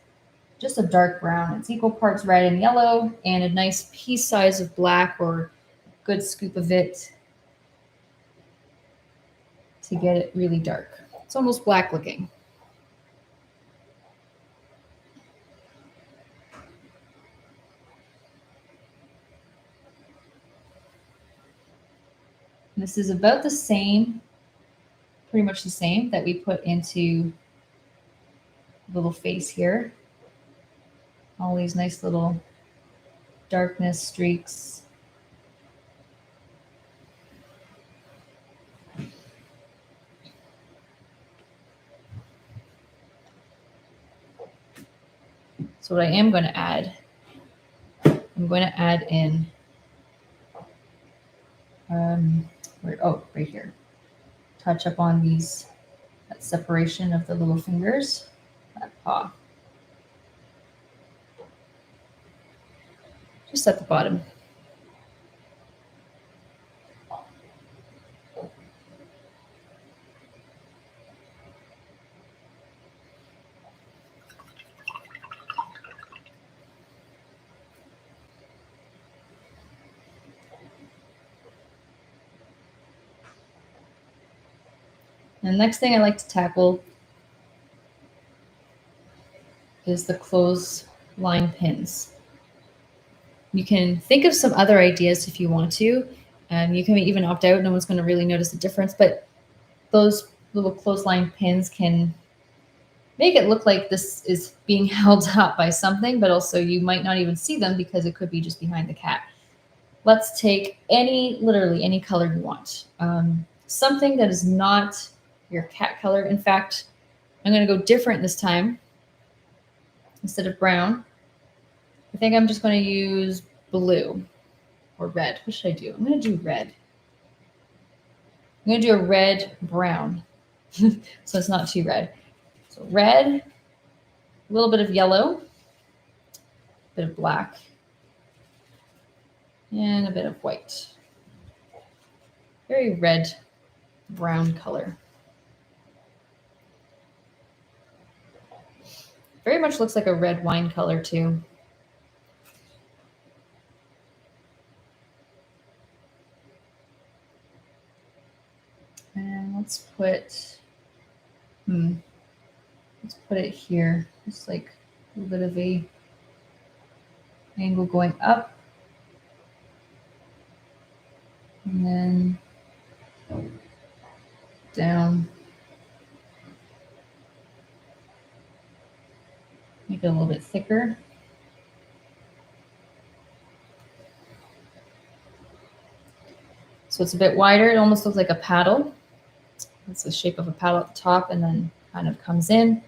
just a dark brown. It's equal parts red and yellow, and a nice piece size of black, or a good scoop of it to get it really dark. It's almost black looking. This is about the same, pretty much the same that we put into the little face here. All these nice little darkness streaks. So what I am going to add, I'm going to add in, right here. Touch up on these, that separation of the little fingers, that paw. Just at the bottom. And the next thing I like to tackle is the clothesline pins. You can think of some other ideas if you want to. You can even opt out. No one's going to really notice the difference. But those little clothesline pins can make it look like this is being held up by something, but also you might not even see them because it could be just behind the cat. Let's take literally any color you want. Something that is not your cat color. In fact, I'm going to go different this time. Instead of brown, I think I'm just going to use blue or red. What should I do? I'm going to do red. I'm going to do a red brown. So it's not too red. So red, a little bit of yellow, a bit of black, and a bit of white. Very red brown color. Very much looks like a red wine color too. And let's put it here. Just like a little bit of a angle going up. And then down. Make it a little bit thicker. So it's a bit wider. It almost looks like a paddle. It's the shape of a paddle at the top and then kind of comes in.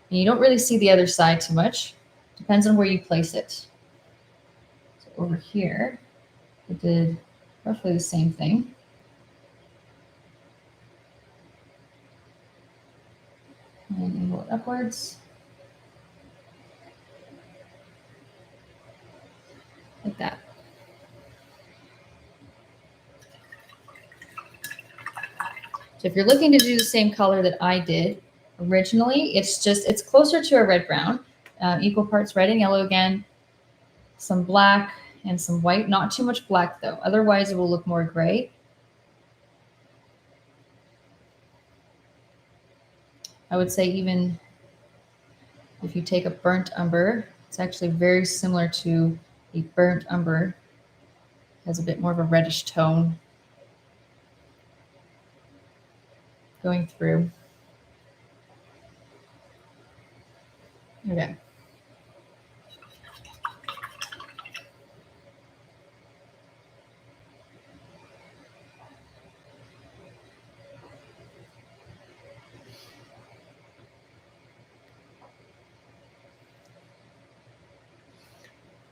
And you don't really see the other side too much. Depends on where you place it. So over here, I did roughly the same thing. And angle it upwards. Like that. So if you're looking to do the same color that I did originally, it's closer to a red-brown, equal parts red and yellow again, some black and some white, not too much black though, otherwise it will look more gray. I would say even if you take a burnt umber, it's actually very similar to a burnt umber, it has a bit more of a reddish tone going through. Okay.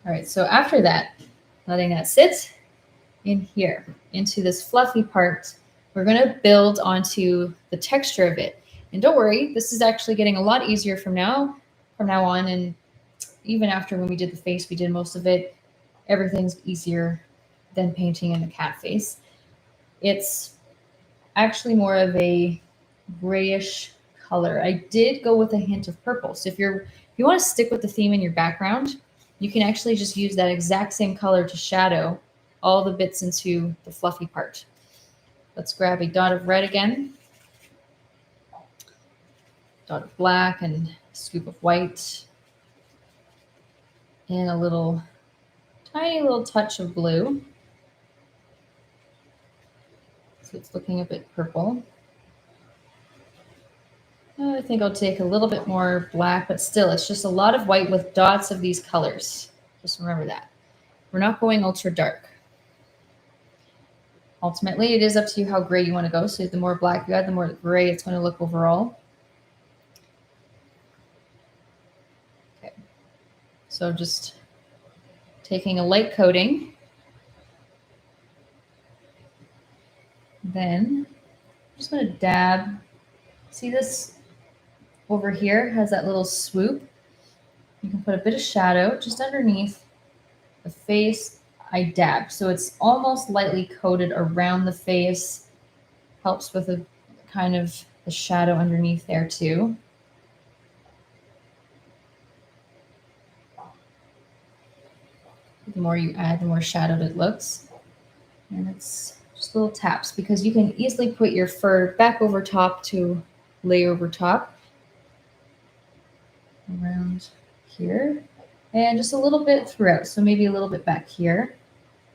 All right, so after that, letting that sit in here, into this fluffy part, we're gonna build onto the texture of it. And don't worry, this is actually getting a lot easier from now on. And even after when we did the face, we did most of it. Everything's easier than painting in the cat face. It's actually more of a grayish color. I did go with a hint of purple. So if you want to stick with the theme in your background, you can actually just use that exact same color to shadow all the bits into the fluffy part. Let's grab a dot of red again, dot of black, and a scoop of white, and a tiny little touch of blue. So it's looking a bit purple. I think I'll take a little bit more black, but still, it's just a lot of white with dots of these colors. Just remember that. We're not going ultra dark. Ultimately, it is up to you how gray you want to go. So the more black you add, the more gray it's going to look overall. Okay. So just taking a light coating. Then I'm just going to dab. See this over here has that little swoop. You can put a bit of shadow just underneath the face. I dabbed, so it's almost lightly coated around the face. Helps with a kind of the shadow underneath there too. The more you add, the more shadowed it looks. And it's just little taps because you can easily put your fur back over top to lay over top. Around here. And just a little bit throughout. So maybe a little bit back here.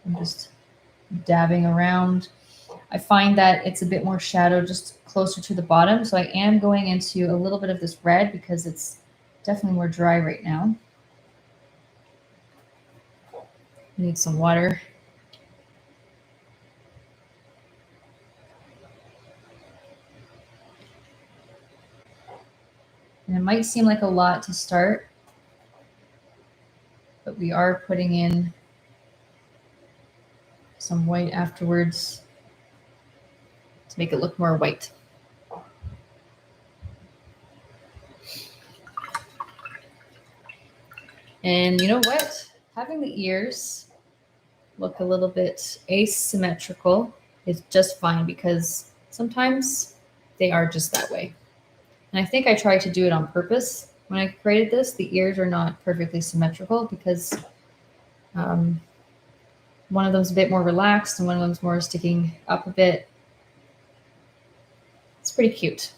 I'm just dabbing around. I find that it's a bit more shadow just closer to the bottom. So I am going into a little bit of this red because it's definitely more dry right now. Need some water. And it might seem like a lot to start, but we are putting in some white afterwards to make it look more white. And you know what? Having the ears look a little bit asymmetrical is just fine because sometimes they are just that way. And I think I tried to do it on purpose. When I created this, the ears are not perfectly symmetrical because one of them's a bit more relaxed and one of them's more sticking up a bit. It's pretty cute.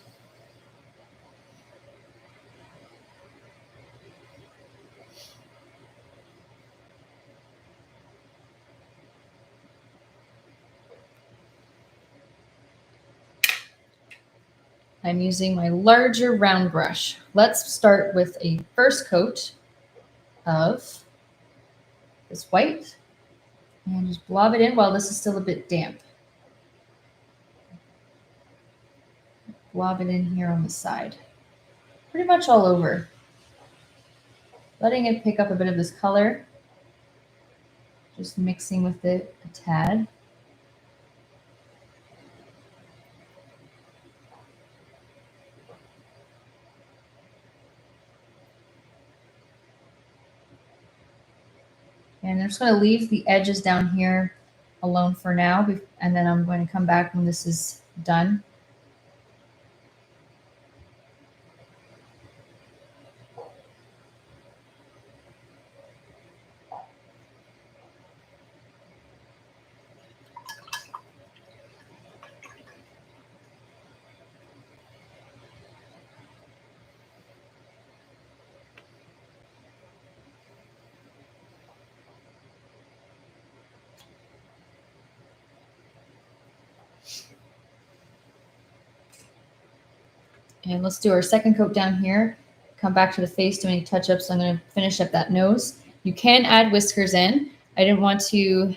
I'm using my larger round brush. Let's start with a first coat of this white and just blob it in while this is still a bit damp. Blob it in here on the side. Pretty much all over. Letting it pick up a bit of this color. Just mixing with it a tad. And I'm just going to leave the edges down here alone for now, and then I'm going to come back when this is done. And let's do our second coat down here. Come back to the face, doing touch-ups. I'm going to finish up that nose. You can add whiskers in. I didn't want to.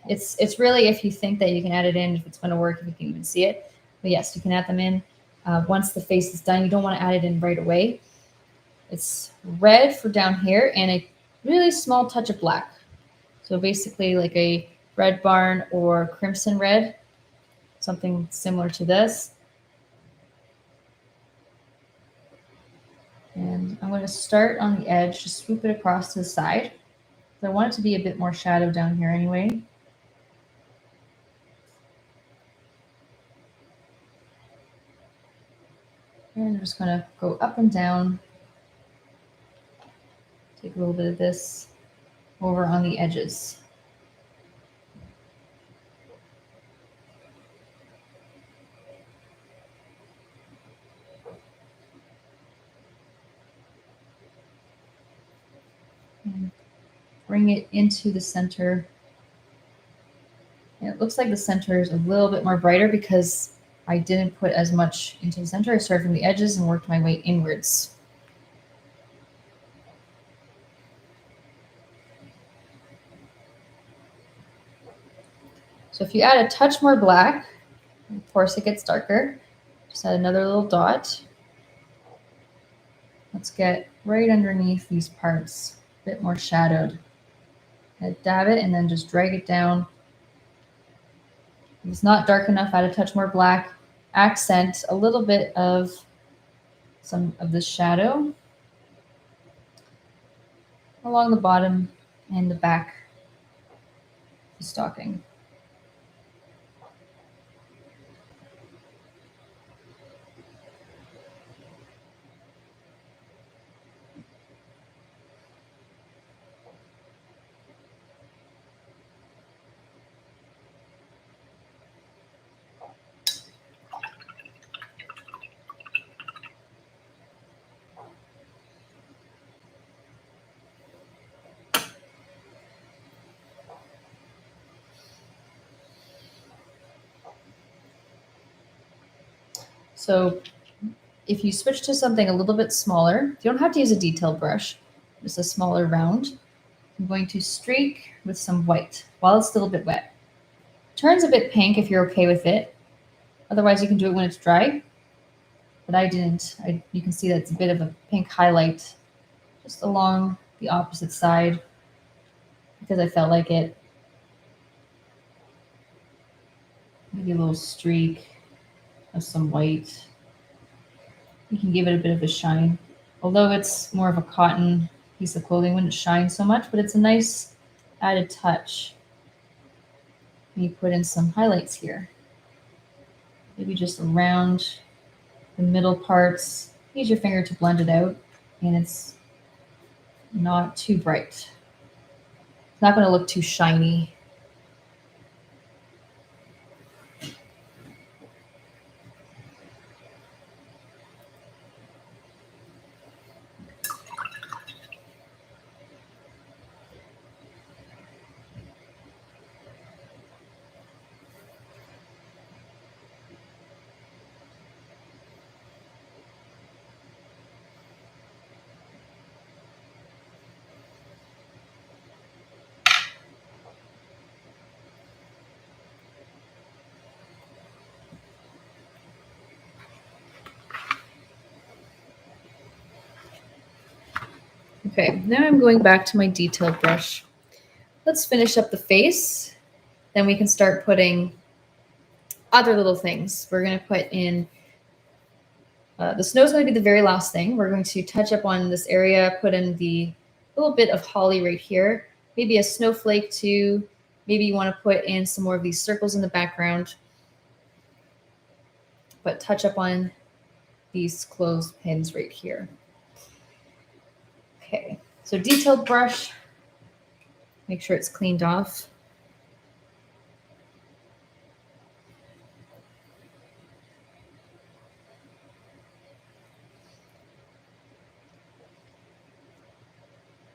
It's really if you think that you can add it in, if it's going to work, if you can even see it. But yes, you can add them in once the face is done. You don't want to add it in right away. It's red for down here and a really small touch of black. So basically like a red barn or crimson red, something similar to this. And I'm going to start on the edge, just swoop it across to the side. I want it to be a bit more shadow down here anyway. And I'm just going to go up and down. Take a little bit of this over on the edges. And bring it into the center. And it looks like the center is a little bit more brighter because I didn't put as much into the center. I started from the edges and worked my way inwards. So if you add a touch more black, of course it gets darker. Just add another little dot. Let's get right underneath these parts, a bit more shadowed. Dab it and then just drag it down. If it's not dark enough, add a touch more black. Accent a little bit of some of the shadow along the bottom and the back of the stocking. So if you switch to something a little bit smaller, you don't have to use a detailed brush, just a smaller round. I'm going to streak with some white while it's still a bit wet. Turns a bit pink if you're okay with it. Otherwise, you can do it when it's dry. But I didn't. You can see that it's a bit of a pink highlight just along the opposite side because I felt like it. Maybe a little streak of some white. You can give it a bit of a shine. Although it's more of a cotton piece of clothing, wouldn't shine so much, but it's a nice added touch. You put in some highlights here. Maybe just around the middle parts. Use your finger to blend it out, and it's not too bright. It's not going to look too shiny. Okay, now I'm going back to my detailed brush. Let's finish up the face. Then we can start putting other little things. We're going to put in, the snow is going to be the very last thing. We're going to touch up on this area, put in the little bit of holly right here, maybe a snowflake too. Maybe you want to put in some more of these circles in the background, but touch up on these clothespins right here. Okay, so detailed brush, make sure it's cleaned off.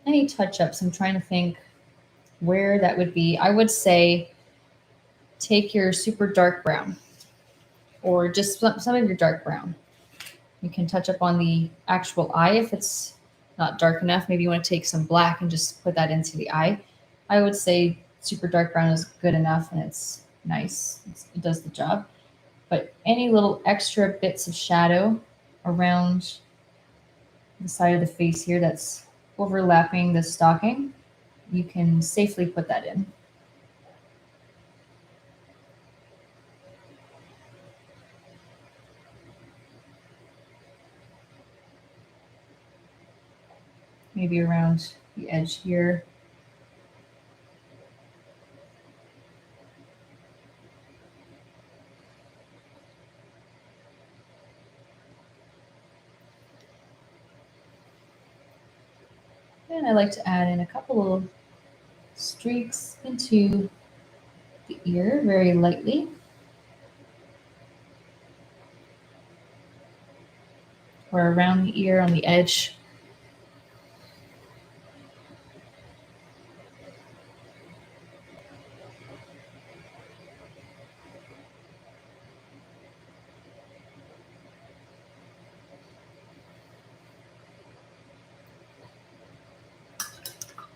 Any touch-ups, I'm trying to think where that would be. I would say take your super dark brown or just some of your dark brown. You can touch up on the actual eye if it's not dark enough. Maybe you want to take some black and just put that into the eye. I would say super dark brown is good enough and it's nice. It does the job. But any little extra bits of shadow around the side of the face here that's overlapping the stocking, you can safely put that in. Maybe around the edge here. And I like to add in a couple of streaks into the ear very lightly. Or around the ear on the edge.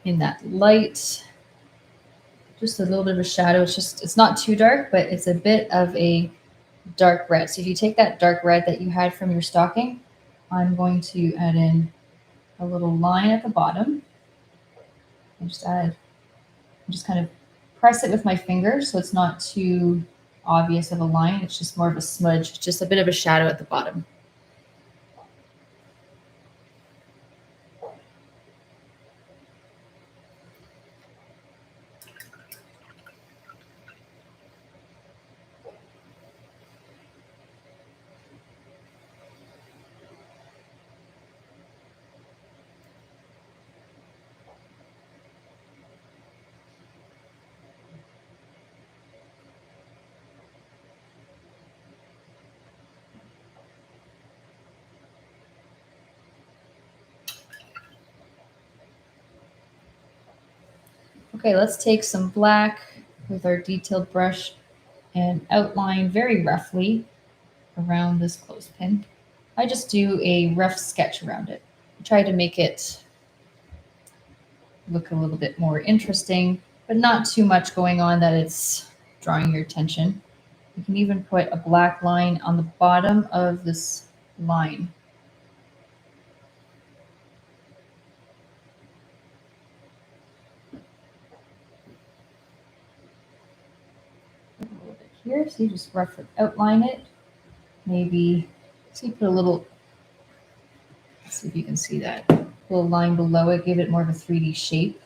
In that light, just a little bit of a shadow. It's not too dark, but it's a bit of a dark red. So if you take that dark red that you had from your stocking, I'm going to add in a little line at the bottom. And just kind of press it with my finger so it's not too obvious of a line. It's just more of a smudge, just a bit of a shadow at the bottom. Okay, let's take some black with our detailed brush and outline very roughly around this clothespin. I just do a rough sketch around it. Try to make it look a little bit more interesting, but not too much going on that it's drawing your attention. You can even put a black line on the bottom of this line. A little bit here, so you just roughly outline it. Maybe, so you put a little, let's see if you can see that, little line below it, give it more of a 3D shape.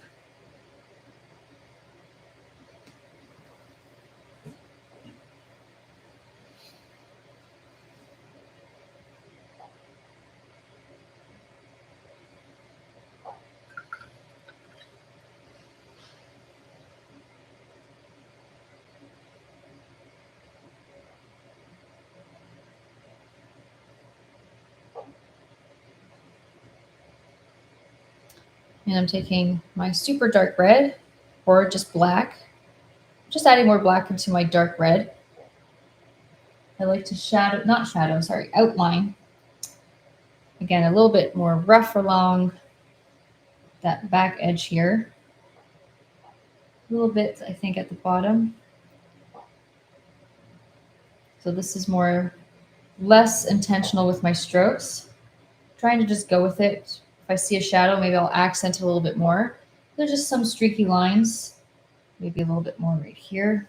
And I'm taking my super dark red or just black, just adding more black into my dark red. I like to outline. Again, a little bit more rough along that back edge here. A little bit, I think, at the bottom. So this is less intentional with my strokes. Trying to just go with it. If I see a shadow, maybe I'll accent it a little bit more. There's just some streaky lines, maybe a little bit more right here.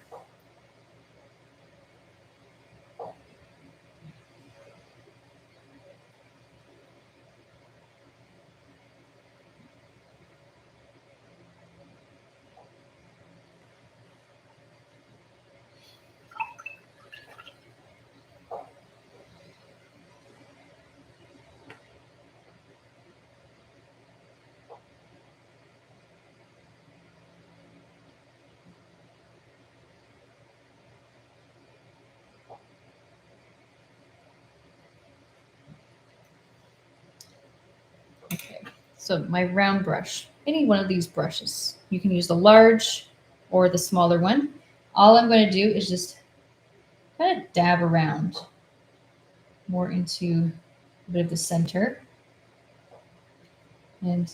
Okay, so my round brush, any one of these brushes. You can use the large or the smaller one. All I'm going to do is just kind of dab around more into a bit of the center. And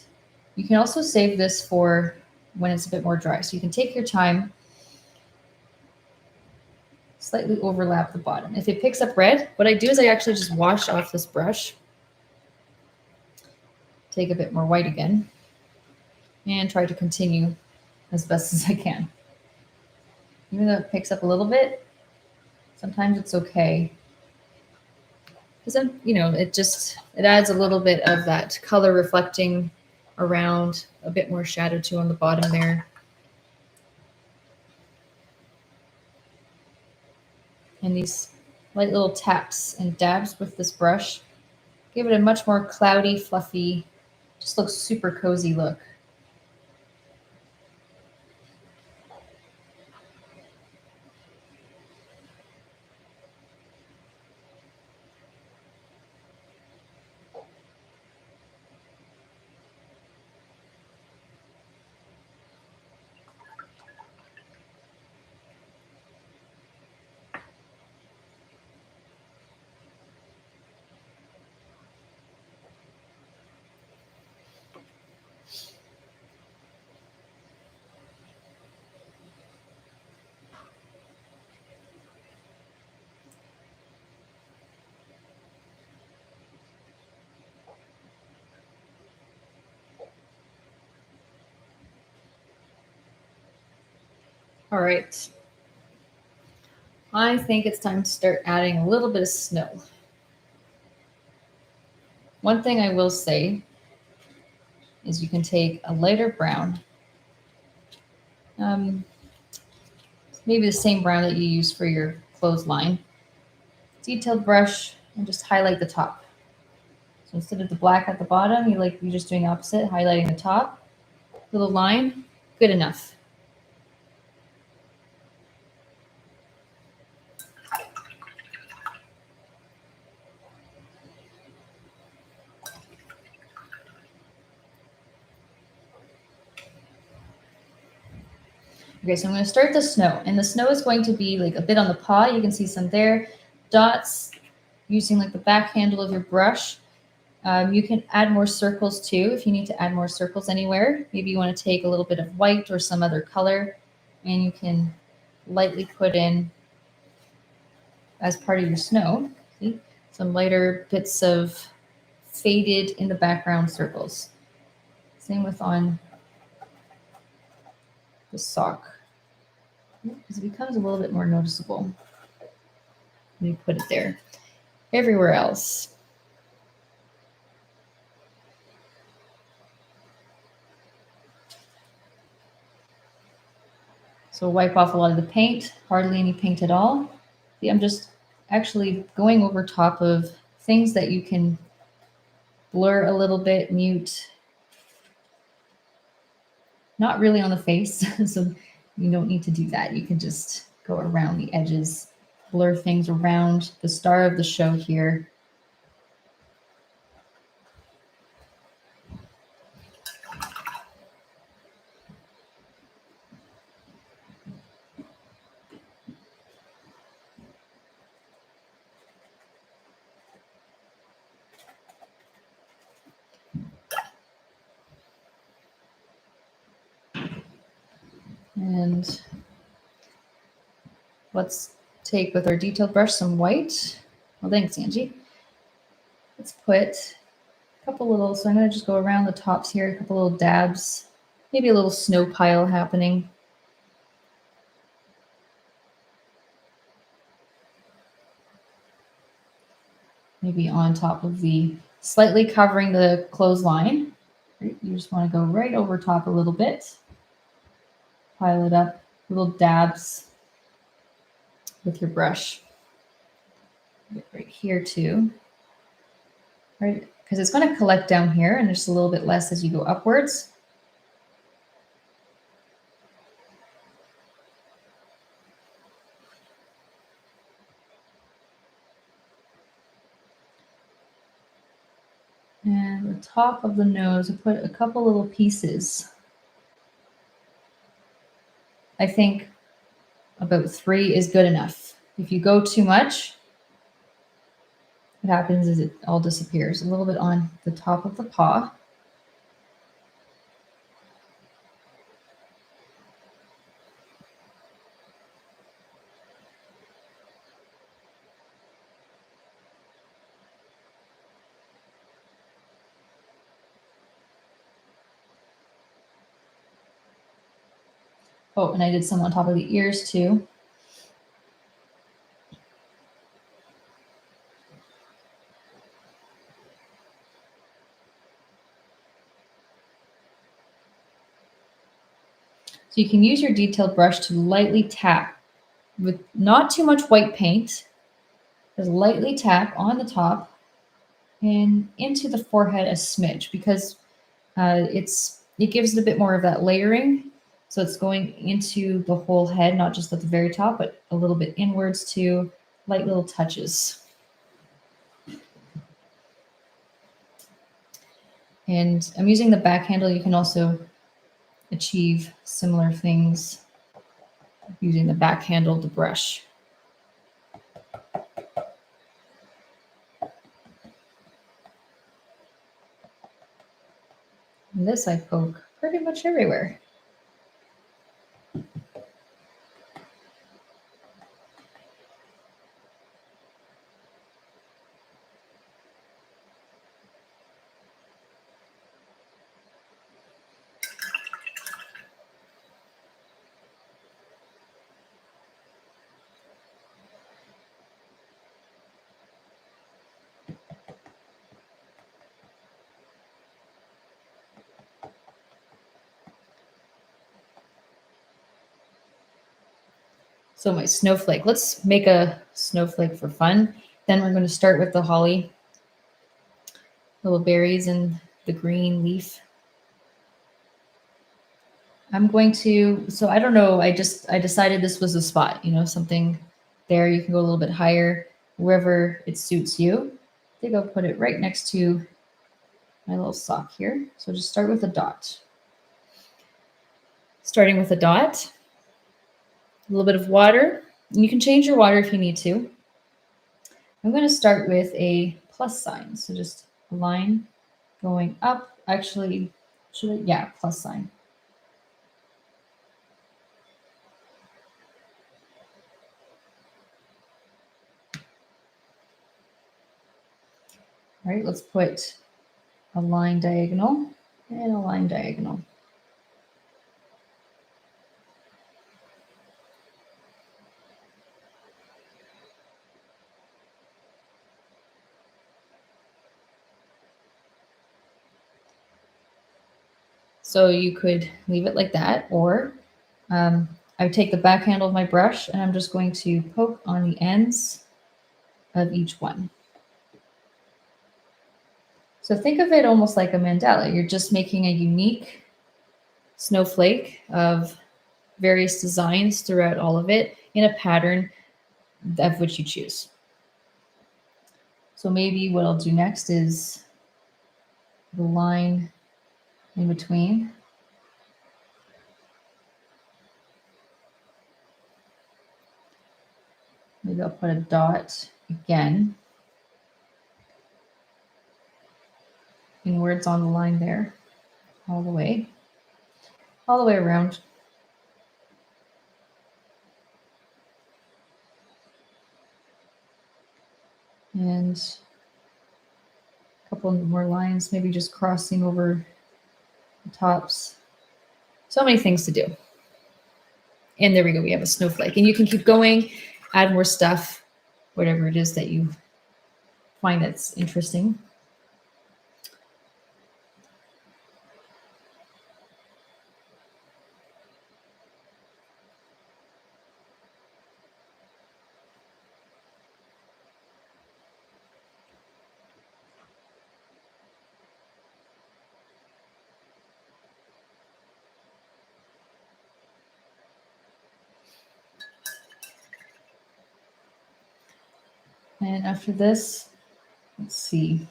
you can also save this for when it's a bit more dry. So you can take your time, slightly overlap the bottom. If it picks up red, what I do is I actually just wash off this brush, take a bit more white again, and try to continue as best as I can. Even though it picks up a little bit, sometimes it's okay. Because then, it adds a little bit of that color reflecting around, a bit more shadow too on the bottom there. And these light little taps and dabs with this brush give it a much more cloudy, fluffy, just looks super cozy look. All right. I think it's time to start adding a little bit of snow. One thing I will say is you can take a lighter brown, maybe the same brown that you use for your clothesline, detailed brush, and just highlight the top. So instead of the black at the bottom, you're just doing the opposite, highlighting the top. Little line, good enough. Okay, so I'm going to start the snow, and the snow is going to be like a bit on the paw. You can see some there, dots using like the back handle of your brush. You can add more circles too if you need to add more circles anywhere. Maybe you want to take a little bit of white or some other color, and you can lightly put in as part of your snow. See? Some lighter bits of faded in the background circles. Same with on the sock. Because it becomes a little bit more noticeable. Let me put it there. Everywhere else. So wipe off a lot of the paint, hardly any paint at all. See, I'm just actually going over top of things that you can blur a little bit, mute. Not really on the face, so you don't need to do that. You can just go around the edges, blur things around the star of the show here. And let's take with our detail brush some white. Well, thanks, Angie. Let's put a couple little, so I'm going to just go around the tops here, a couple little dabs, maybe a little snow pile happening. Maybe on top of the, slightly covering the clothesline. You just want to go right over top a little bit. Pile it up, little dabs with your brush. Right here too. Right, because it's going to collect down here and just a little bit less as you go upwards. And the top of the nose, I put a couple little pieces. I think about 3 is good enough. If you go too much, what happens is it all disappears. A little bit on the top of the paw. Oh, and I did some on top of the ears too. So you can use your detailed brush to lightly tap with not too much white paint. Just lightly tap on the top and into the forehead a smidge, because it gives it a bit more of that layering. So it's going into the whole head, not just at the very top, but a little bit inwards too, light little touches. And I'm using the back handle. You can also achieve similar things using the back handle of the brush. And this I poke pretty much everywhere. So my snowflake, let's make a snowflake for fun. Then we're going to start with the holly, little berries and the green leaf. I'm going to, so I don't know, I decided this was the spot, something there. You can go a little bit higher, wherever it suits you. I think I'll put it right next to my little sock here. So just start with a dot. Starting with a dot, a little bit of water. And you can change your water if you need to. I'm going to start with a plus sign. So just a line going up. Actually, yeah, plus sign. All right, let's put a line diagonal and a line diagonal. So you could leave it like that, or I would take the back handle of my brush and I'm just going to poke on the ends of each one. So think of it almost like a mandala. You're just making a unique snowflake of various designs throughout all of it in a pattern of which you choose. So maybe what I'll do next is the line in between. Maybe I'll put a dot again inwards on the line there, all the way around. And a couple more lines, maybe just crossing over the tops. So many things to do. And there we go, we have a snowflake. And you can keep going, add more stuff, whatever it is that you find that's interesting. And after this, let's see,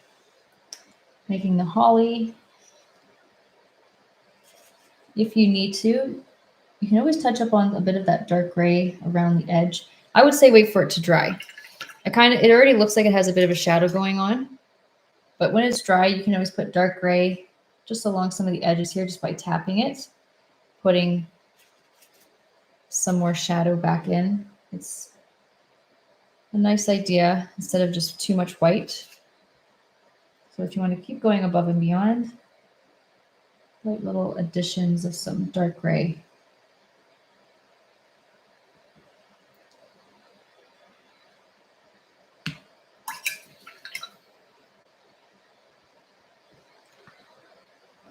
making the holly. If you need to, you can always touch up on a bit of that dark gray around the edge. I would say wait for it to dry. It already looks like it has a bit of a shadow going on, but when it's dry, you can always put dark gray just along some of the edges here just by tapping it, putting some more shadow back in. It's a nice idea instead of just too much white. So if you want to keep going above and beyond, like little additions of some dark gray.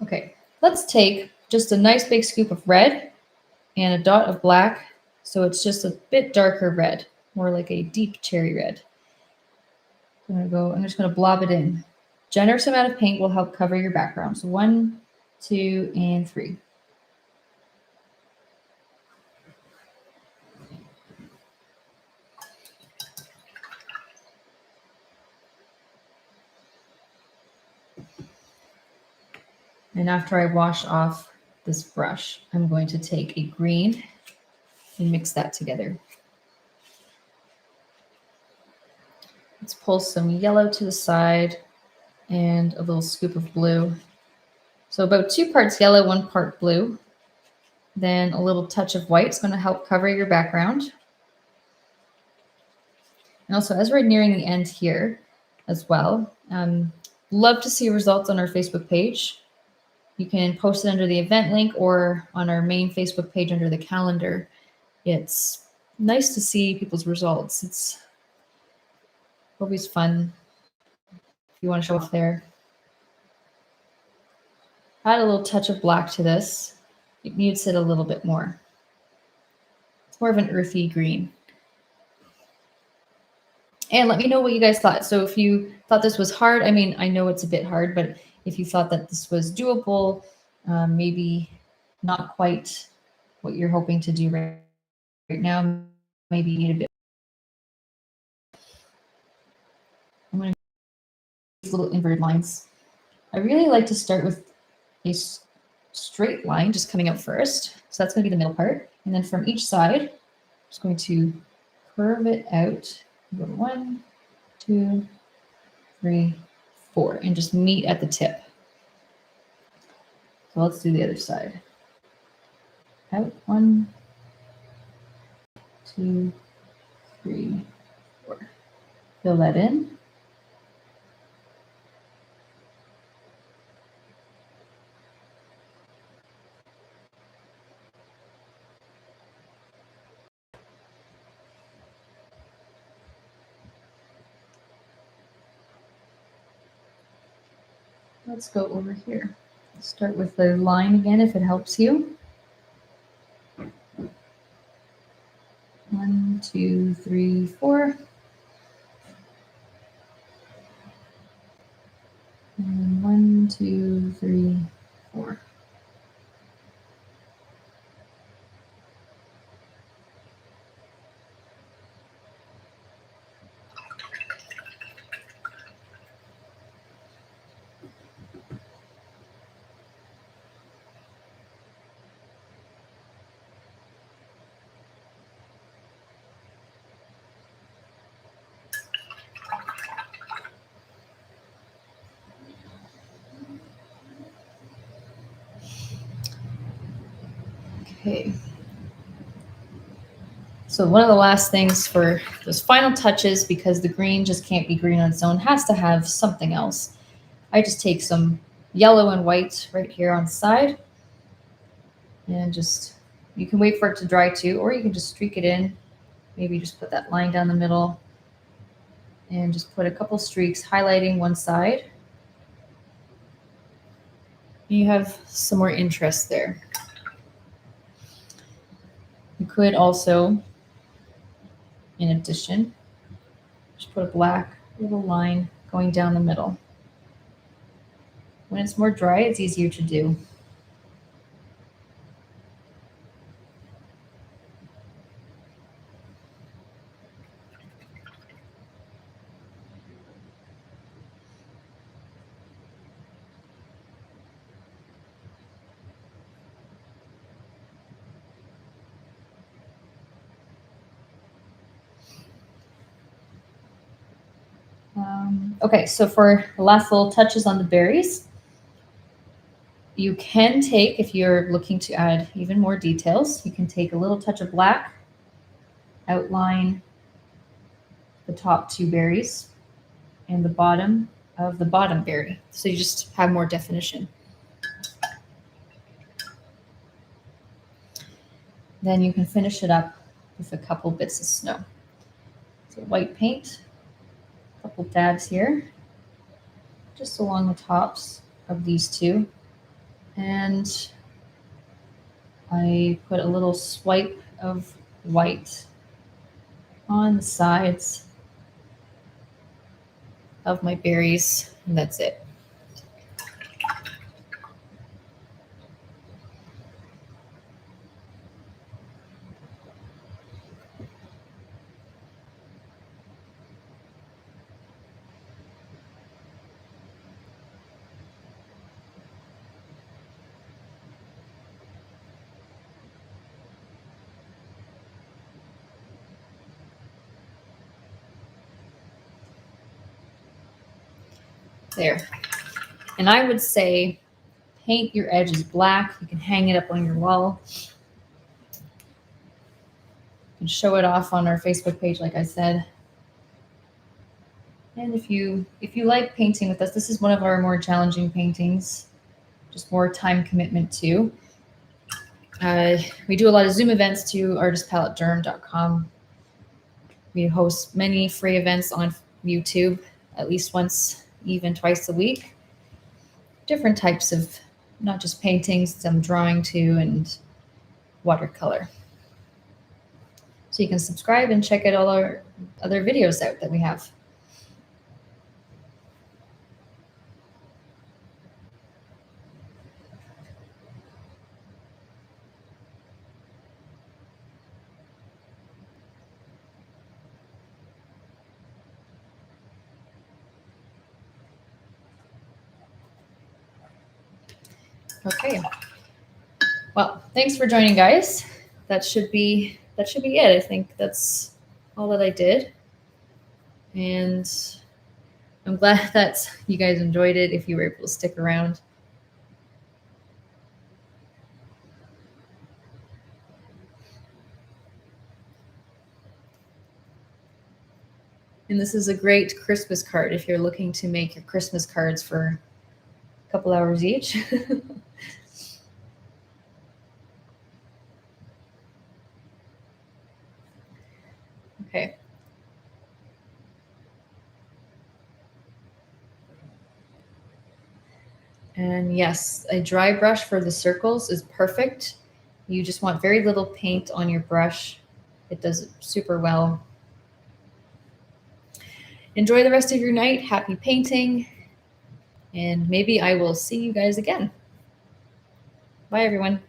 Okay, let's take just a nice big scoop of red and a dot of black. So it's just a bit darker red, more like a deep cherry red. I'm just gonna blob it in. Generous amount of paint will help cover your background. So 1, 2, and 3. And after I wash off this brush, I'm going to take a green and mix that together. Let's pull some yellow to the side and a little scoop of blue. So about 2 parts yellow, 1 part blue. Then a little touch of white is going to help cover your background. And also, as we're nearing the end here as well, love to see results on our Facebook page. You can post it under the event link or on our main Facebook page under the calendar. It's nice to see people's results. It's always fun if you want to show off there. Add a little touch of black to this. It mutes it a little bit more. It's more of an earthy green. And let me know what you guys thought. So if you thought this was hard, I mean, I know it's a bit hard, but if you thought that this was doable, maybe not quite what you're hoping to do right now, maybe you need a bit. I'm going to use little inverted lines. I really like to start with a straight line just coming out first. So that's going to be the middle part. And then from each side, I'm just going to curve it out. Go 1, 2, 3, 4, and just meet at the tip. So let's do the other side. Out, 1, 2, 3, 4. Fill that in. Let's go over here. Start with the line again if it helps you. 1, 2, 3, 4. And 1, 2, 3, 4. Okay. So one of the last things for those final touches, because the green just can't be green on its own, has to have something else. I just take some yellow and white right here on the side, and just, you can wait for it to dry too, or you can just streak it in. Maybe just put that line down the middle and just put a couple streaks highlighting one side. You have some more interest there. You could also, in addition, just put a black little line going down the middle. When it's more dry, it's easier to do. Okay, so for the last little touches on the berries, you can take, if you're looking to add even more details, you can take a little touch of black, outline the top 2 berries and the bottom of the bottom berry. So you just have more definition. Then you can finish it up with a couple bits of snow. So white paint, a couple dabs here, just along the tops of these 2. And I put a little swipe of white on the sides of my berries, and that's it. There. And I would say paint your edges black. You can hang it up on your wall. You can show it off on our Facebook page, like I said. And if you like painting with us, this is one of our more challenging paintings, just more time commitment too. We do a lot of Zoom events too, artistpaletedurham.com. We host many free events on YouTube, at least once, even twice a week. Different types of, not just paintings, some drawing too, and watercolor. So you can subscribe and check out all our other videos out that we have. Okay. Well, thanks for joining, guys. That should be it. I think that's all that I did. And I'm glad that you guys enjoyed it if you were able to stick around. And this is a great Christmas card if you're looking to make your Christmas cards for a couple hours each. Okay. And yes, a dry brush for the circles is perfect. You just want very little paint on your brush. It does it super well. Enjoy the rest of your night. Happy painting. And maybe I will see you guys again. Bye, everyone.